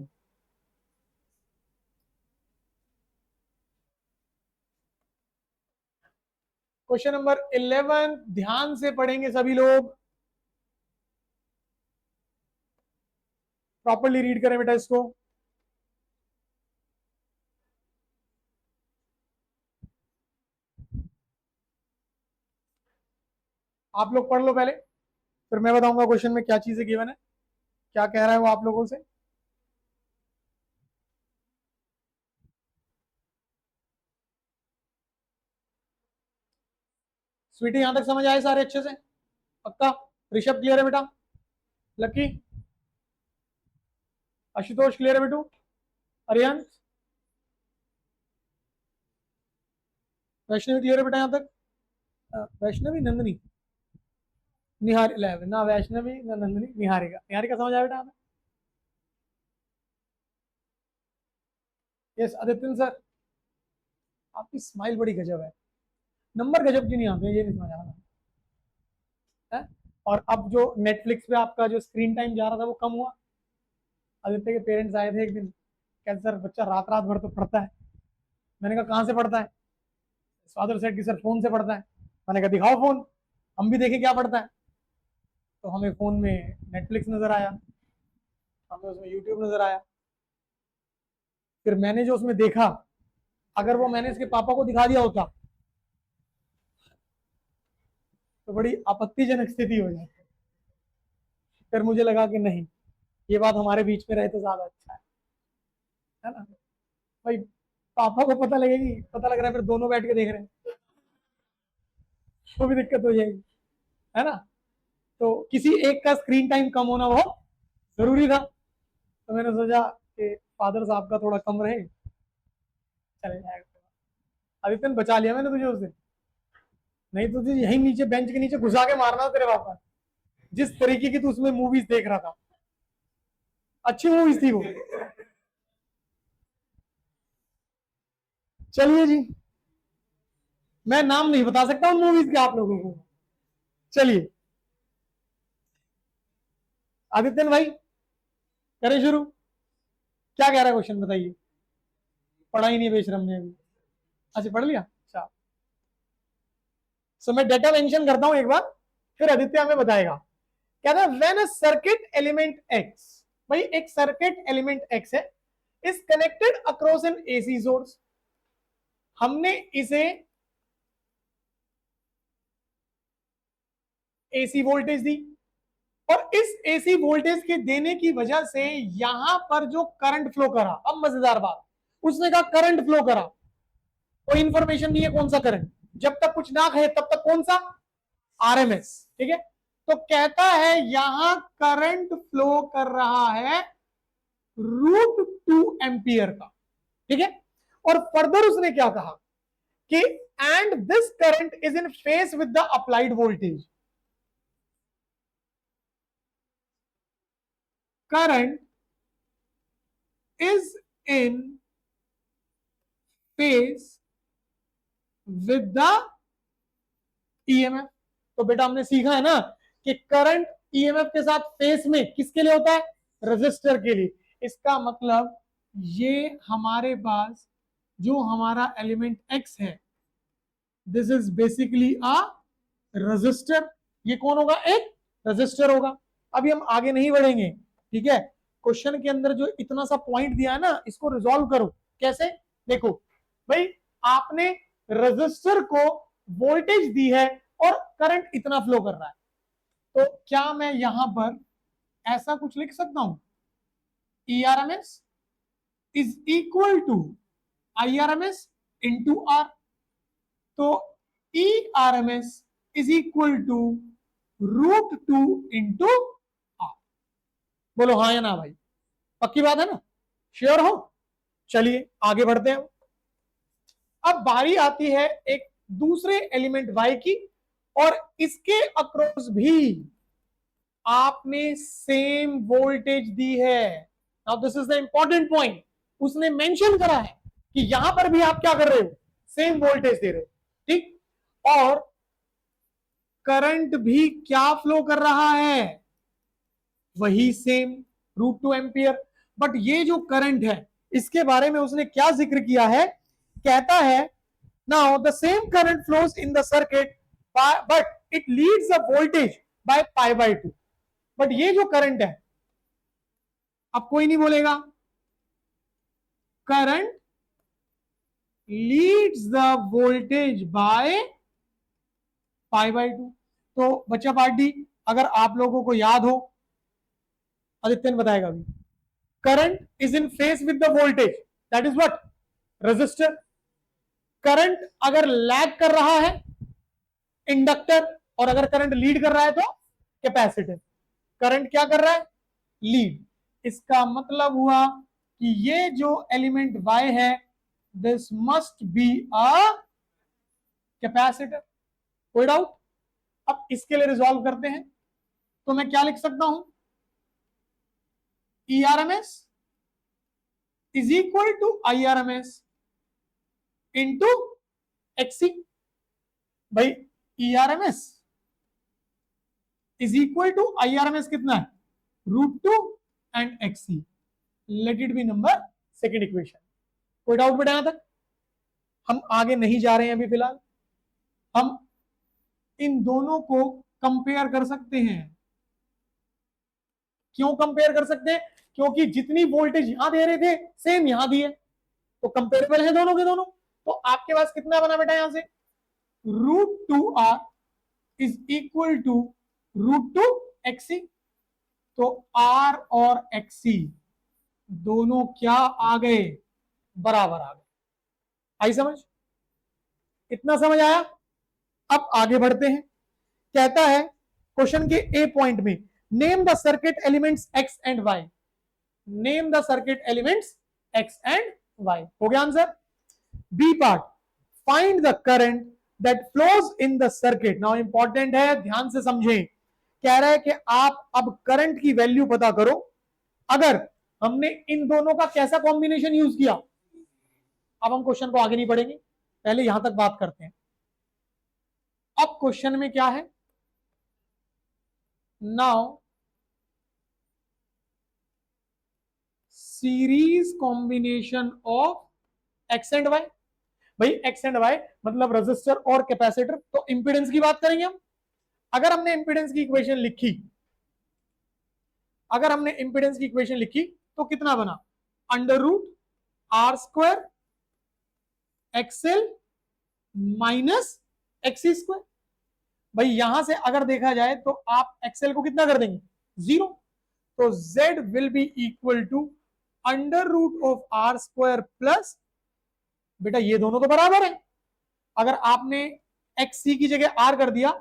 S1: क्वेश्चन नंबर 11 ध्यान से पढ़ेंगे सभी लोग, प्रॉपर्ली रीड करें बेटा इसको। आप लोग पढ़ लो पहले, फिर मैं बताऊंगा क्वेश्चन में क्या चीजें गिवन है, क्या कह रहा है वो आप लोगों से। स्वीटी यहां तक समझ आए सारे अच्छे से, पक्का। ऋषभ क्लियर है बेटा, लकी, आशुतोष क्लियर है बेटू, अरियन, वैष्णवी क्लियर है बेटा यहां तक, वैष्णवी, नंदनी, निहार, ना वैष्णवी ना नंदनी, निहारिका, निहारिका समझ आया बेटा। यस आदित्य सर, आपकी स्माइल बड़ी गजब है, नंबर गजब की नहीं आते, ये नहीं समझ आ रहा है। और अब जो नेटफ्लिक्स पे आपका जो स्क्रीन टाइम जा रहा था वो कम हुआ। आदित्य के पेरेंट्स आए थे एक दिन, कहते सर बच्चा रात रात भर तो पढ़ता है। मैंने कहा कहाँ से पढ़ता है, फादर सेड कि सर फोन से पढ़ता है। मैंने कहा दिखाओ फोन, हम भी देखें क्या पढ़ता है। तो हमें फोन में नेटफ्लिक्स नजर आया, हमें उसमें यूट्यूब नजर आया। फिर मैंने जो उसमें देखा, अगर वो मैंने इसके पापा को दिखा दिया होता तो बड़ी आपत्तिजनक स्थिति हो जाती। फिर मुझे लगा कि नहीं, ये बात हमारे बीच में रहे तो ज्यादा अच्छा है ना भाई। पापा को पता लगेगी, पता लग रहा है फिर दोनों बैठ के देख रहे हैं, तो भी दिक्कत हो जाएगी, है ना। तो किसी एक का स्क्रीन टाइम कम होना बहुत जरूरी था, तो मैंने सोचा कि फादर साहब का थोड़ा कम रहे, चले जाएगा। आदित्य बचा लिया मैंने तुझे उस दिन, नहीं तो तुझे यही नीचे बेंच के नीचे घुसा के मारना तेरे पापा, जिस तरीके की तू उसमें मूवीज देख रहा था। अच्छी मूवीज थी वो। चलिए जी, मैं नाम नहीं बता सकता उन मूवीज के आप लोगों को। चलिए आदित्य भाई करें शुरू, क्या कह रहा है क्वेश्चन बताइए। पढ़ा ही नहीं बेशरम ने अभी, अच्छा पढ़ लिया, अच्छा। सो मैं डेटा मेंशन करता हूं एक बार, फिर आदित्य हमें बताएगा। कहता है when a circuit element x, भाई एक सर्किट एलिमेंट एक्स है is connected across N AC source. हमने इसे एसी वोल्टेज दी और इस एसी वोल्टेज के देने की वजह से यहां पर जो करंट फ्लो करा, अब मजेदार बात, उसने कहा करंट फ्लो करा, कोई इंफॉर्मेशन नहीं है कौन सा करंट, जब तक कुछ ना कहे तब तक कौन सा, आरएमएस, ठीक है। तो कहता है यहां करंट फ्लो कर रहा है √2 एम्पियर का, ठीक है। और फर्दर उसने क्या कहा कि and this current is in phase with the applied voltage, current is in phase with the EMF. तो बेटा हमने सीखा है ना कि करंट ईएमएफ के साथ फेस में किसके लिए होता है, रेजिस्टर के लिए। इसका मतलब ये हमारे पास जो हमारा एलिमेंट एक्स है, this is basically a resistor. ये कौन होगा, एक रेजिस्टर होगा। अभी हम आगे नहीं बढ़ेंगे, ठीक है। क्वेश्चन के अंदर जो इतना सा पॉइंट दिया है ना, इसको रिजॉल्व करो। कैसे, देखो भाई, आपने रेजिस्टर को वोल्टेज दी है और करंट इतना फ्लो कर रहा है, तो क्या मैं यहां पर ऐसा कुछ लिख सकता हूं, ERMS is equal to IRMS into R. तो ERMS is equal to √2 into R. बोलो हाँ या ना भाई, पक्की बात है ना, श्योर हो। चलिए आगे बढ़ते हैं। अब बारी आती है एक दूसरे एलिमेंट Y की, और इसके अक्रॉस भी आपने सेम वोल्टेज दी है। Now this is the important point, उसने मेंशन करा है कि यहां पर भी आप क्या कर रहे हो, सेम वोल्टेज दे रहे हो, ठीक। और करंट भी क्या फ्लो कर रहा है, वही सेम √2 एम्पियर। बट ये जो करंट है इसके बारे में उसने क्या जिक्र किया है, कहता है now the same current flows in the circuit but it leads the voltage by π/2। But ये जो करंट है, अब कोई नहीं बोलेगा, current leads the voltage by π/2। तो बच्चा पार्टी, अगर आप लोगों को याद हो, आदित्य ने बताएगा अभी, current is in phase with the voltage, that is what, resistor. Current अगर लैग कर रहा है, इंडक्टर, और अगर करंट लीड कर रहा है तो कैपेसिटर। करंट क्या कर रहा है, लीड। इसका मतलब हुआ कि ये जो एलिमेंट Y है, this must be a capacitor. कोई डाउट। अब इसके लिए रिजॉल्व करते हैं, तो मैं क्या लिख सकता हूं, ERMS is equal to IRMS into XC। भाई ERMS is equal to IRMS कितना है, √2 and XC। Let it be number second equation. कोई डाउट बेटा यहां तक, हम आगे नहीं जा रहे हैं अभी फिलहाल। हम इन दोनों को कंपेयर कर सकते हैं। क्यों कंपेयर कर सकते हैं, क्योंकि जितनी वोल्टेज यहां दे रहे थे सेम यहां दी है, तो कंपेरेबल है दोनों के दोनों। तो आपके पास कितना बना बेटा, यहां से √2R is equal to √2 XC। तो R और XC दोनों क्या आ गए, बराबर आ गए। आई समझ, इतना समझ आया। अब आगे बढ़ते हैं। कहता है क्वेश्चन के ए पॉइंट में, name the circuit elements X and Y। Name the circuit elements X and Y। हो गया answer. B part, find the current that flows in the circuit. Now important है, ध्यान से समझें। कह रहा है कि आप अब करंट की वैल्यू पता करो अगर हमने इन दोनों का कैसा कॉम्बिनेशन यूज किया। अब हम क्वेश्चन को आगे नहीं बढ़ेंगे, पहले यहां तक बात करते हैं। अब क्वेश्चन में क्या है, now series combination of X and Y. भाई एक्स एंड वाई मतलब रेजिस्टर और कैपेसिटर, तो इंपीडेंस की बात करेंगे हम। अगर हमने इंपीडेंस की इक्वेशन लिखी, अगर हमने इंपीडेंस की इक्वेशन लिखी तो कितना बना, √2 R square XL minus XC square. भाई यहां से अगर देखा जाए तो आप एक्सएल को कितना कर देंगे, 0। तो z will be equal to under root of R square plus, बेटा ये दोनों तो बराबर है, अगर आपने एक्स सी की जगह आर कर दिया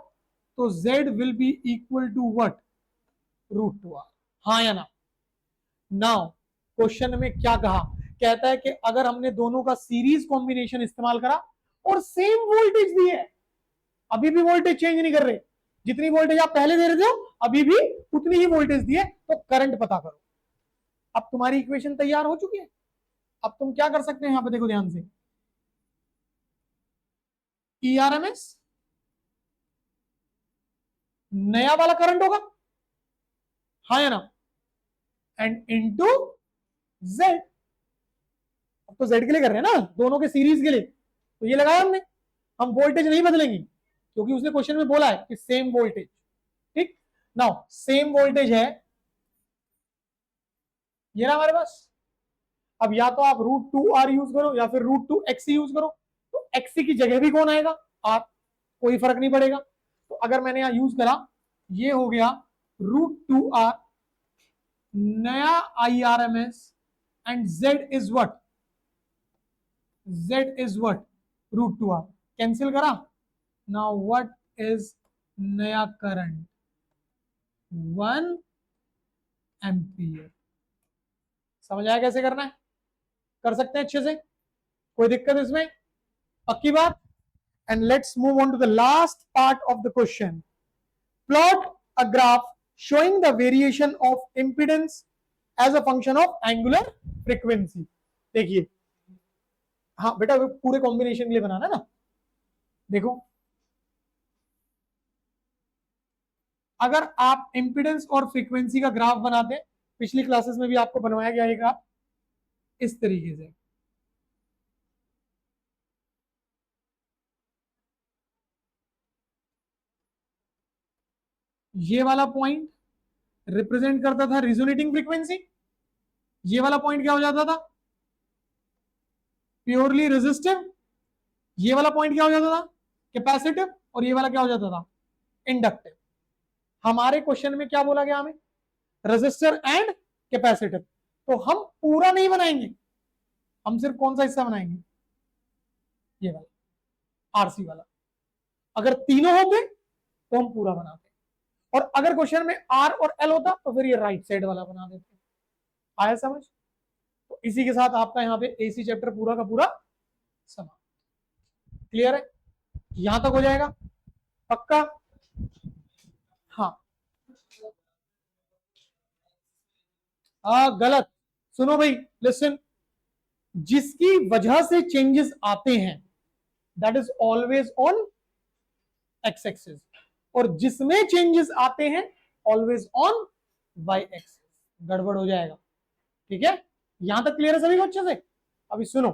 S1: तो z will be equal to what, root two R. हाँ या ना? नाउ क्वेश्चन में क्या कहा, कहता है कि अगर हमने दोनों का सीरीज कॉम्बिनेशन इस्तेमाल करा और सेम वोल्टेज दी है, अभी भी वोल्टेज चेंज नहीं कर रहे, जितनी वोल्टेज आप पहले दे रहे थे अभी भी उतनी ही वोल्टेज दिए, तो करंट पता करो। अब तुम्हारी इक्वेशन तैयार हो चुकी है। अब तुम क्या कर सकते हैं, यहां पे देखो ध्यान से, ईआरएमएस नया वाला करंट होगा, हाँ या ना, एंड इनटू जेड। अब तो जेड के लिए कर रहे हैं ना, दोनों के सीरीज के लिए, तो ये लगाया हमने। हम वोल्टेज नहीं बदलेंगे क्योंकि उसने क्वेश्चन में बोला है कि सेम वोल्टेज। ठीक, नाउ सेम वोल्टेज है ये ना हमारे पास। अब या तो आप रूट टू आर यूज करो या फिर रूट टू एक्सी यूज करो, तो एक्सी की जगह भी कौन आएगा, आर, कोई फर्क नहीं पड़ेगा। तो अगर मैंने यहां यूज करा, ये हो गया रूट टू आर नया I R M S, and Z is what, Z is what, root two R. Cancel करा, नाउ व्हाट इज नया करंट, 1 एम्पियर। समझ आया कैसे करना है, कर सकते हैं अच्छे से, कोई दिक्कत इसमें, पक्की बात। And let's move on to the last part of the question. Plot a graph showing the variation of impedance as a function of angular frequency। देखिए, हाँ बेटा पूरे कॉम्बिनेशन के लिए बनाना ना। देखो, अगर आप इंपिडेंस और फ्रीक्वेंसी का ग्राफ बनाते, पिछली क्लासेस में भी आपको बनवाया गया ये ग्राफ इस तरीके से, ये वाला पॉइंट रिप्रेजेंट करता था रिजोनेटिंग फ्रीक्वेंसी, ये वाला पॉइंट क्या हो जाता था, प्योरली रेजिस्टिव, ये वाला पॉइंट क्या हो जाता था, कैपेसिटिव, और ये वाला क्या हो जाता था, इंडक्टिव। हमारे क्वेश्चन में क्या बोला गया हमें, रेजिस्टर एंड कैपेसिटिव। तो हम पूरा नहीं बनाएंगे, हम सिर्फ कौन सा हिस्सा बनाएंगे, ये वाला आरसी वाला। अगर तीनों होते तो हम पूरा बनाते, और अगर क्वेश्चन में आर और एल होता तो फिर ये राइट साइड वाला बना देते। आया समझ? तो इसी के साथ आपका यहाँ पे एसी चैप्टर पूरा का पूरा समाप्त। क्लियर है, यहां तक हो जाएगा पक्का? हाँ गलत, सुनो भाई, लिसन, जिसकी वजह से चेंजेस आते हैं that is always on x axis, और जिसमें चेंजेस आते हैं ऑलवेज ऑन वाई एक्सिस। गड़बड़ हो जाएगा, ठीक है? यहां तक क्लियर है सभी को अच्छे से? अभी सुनो,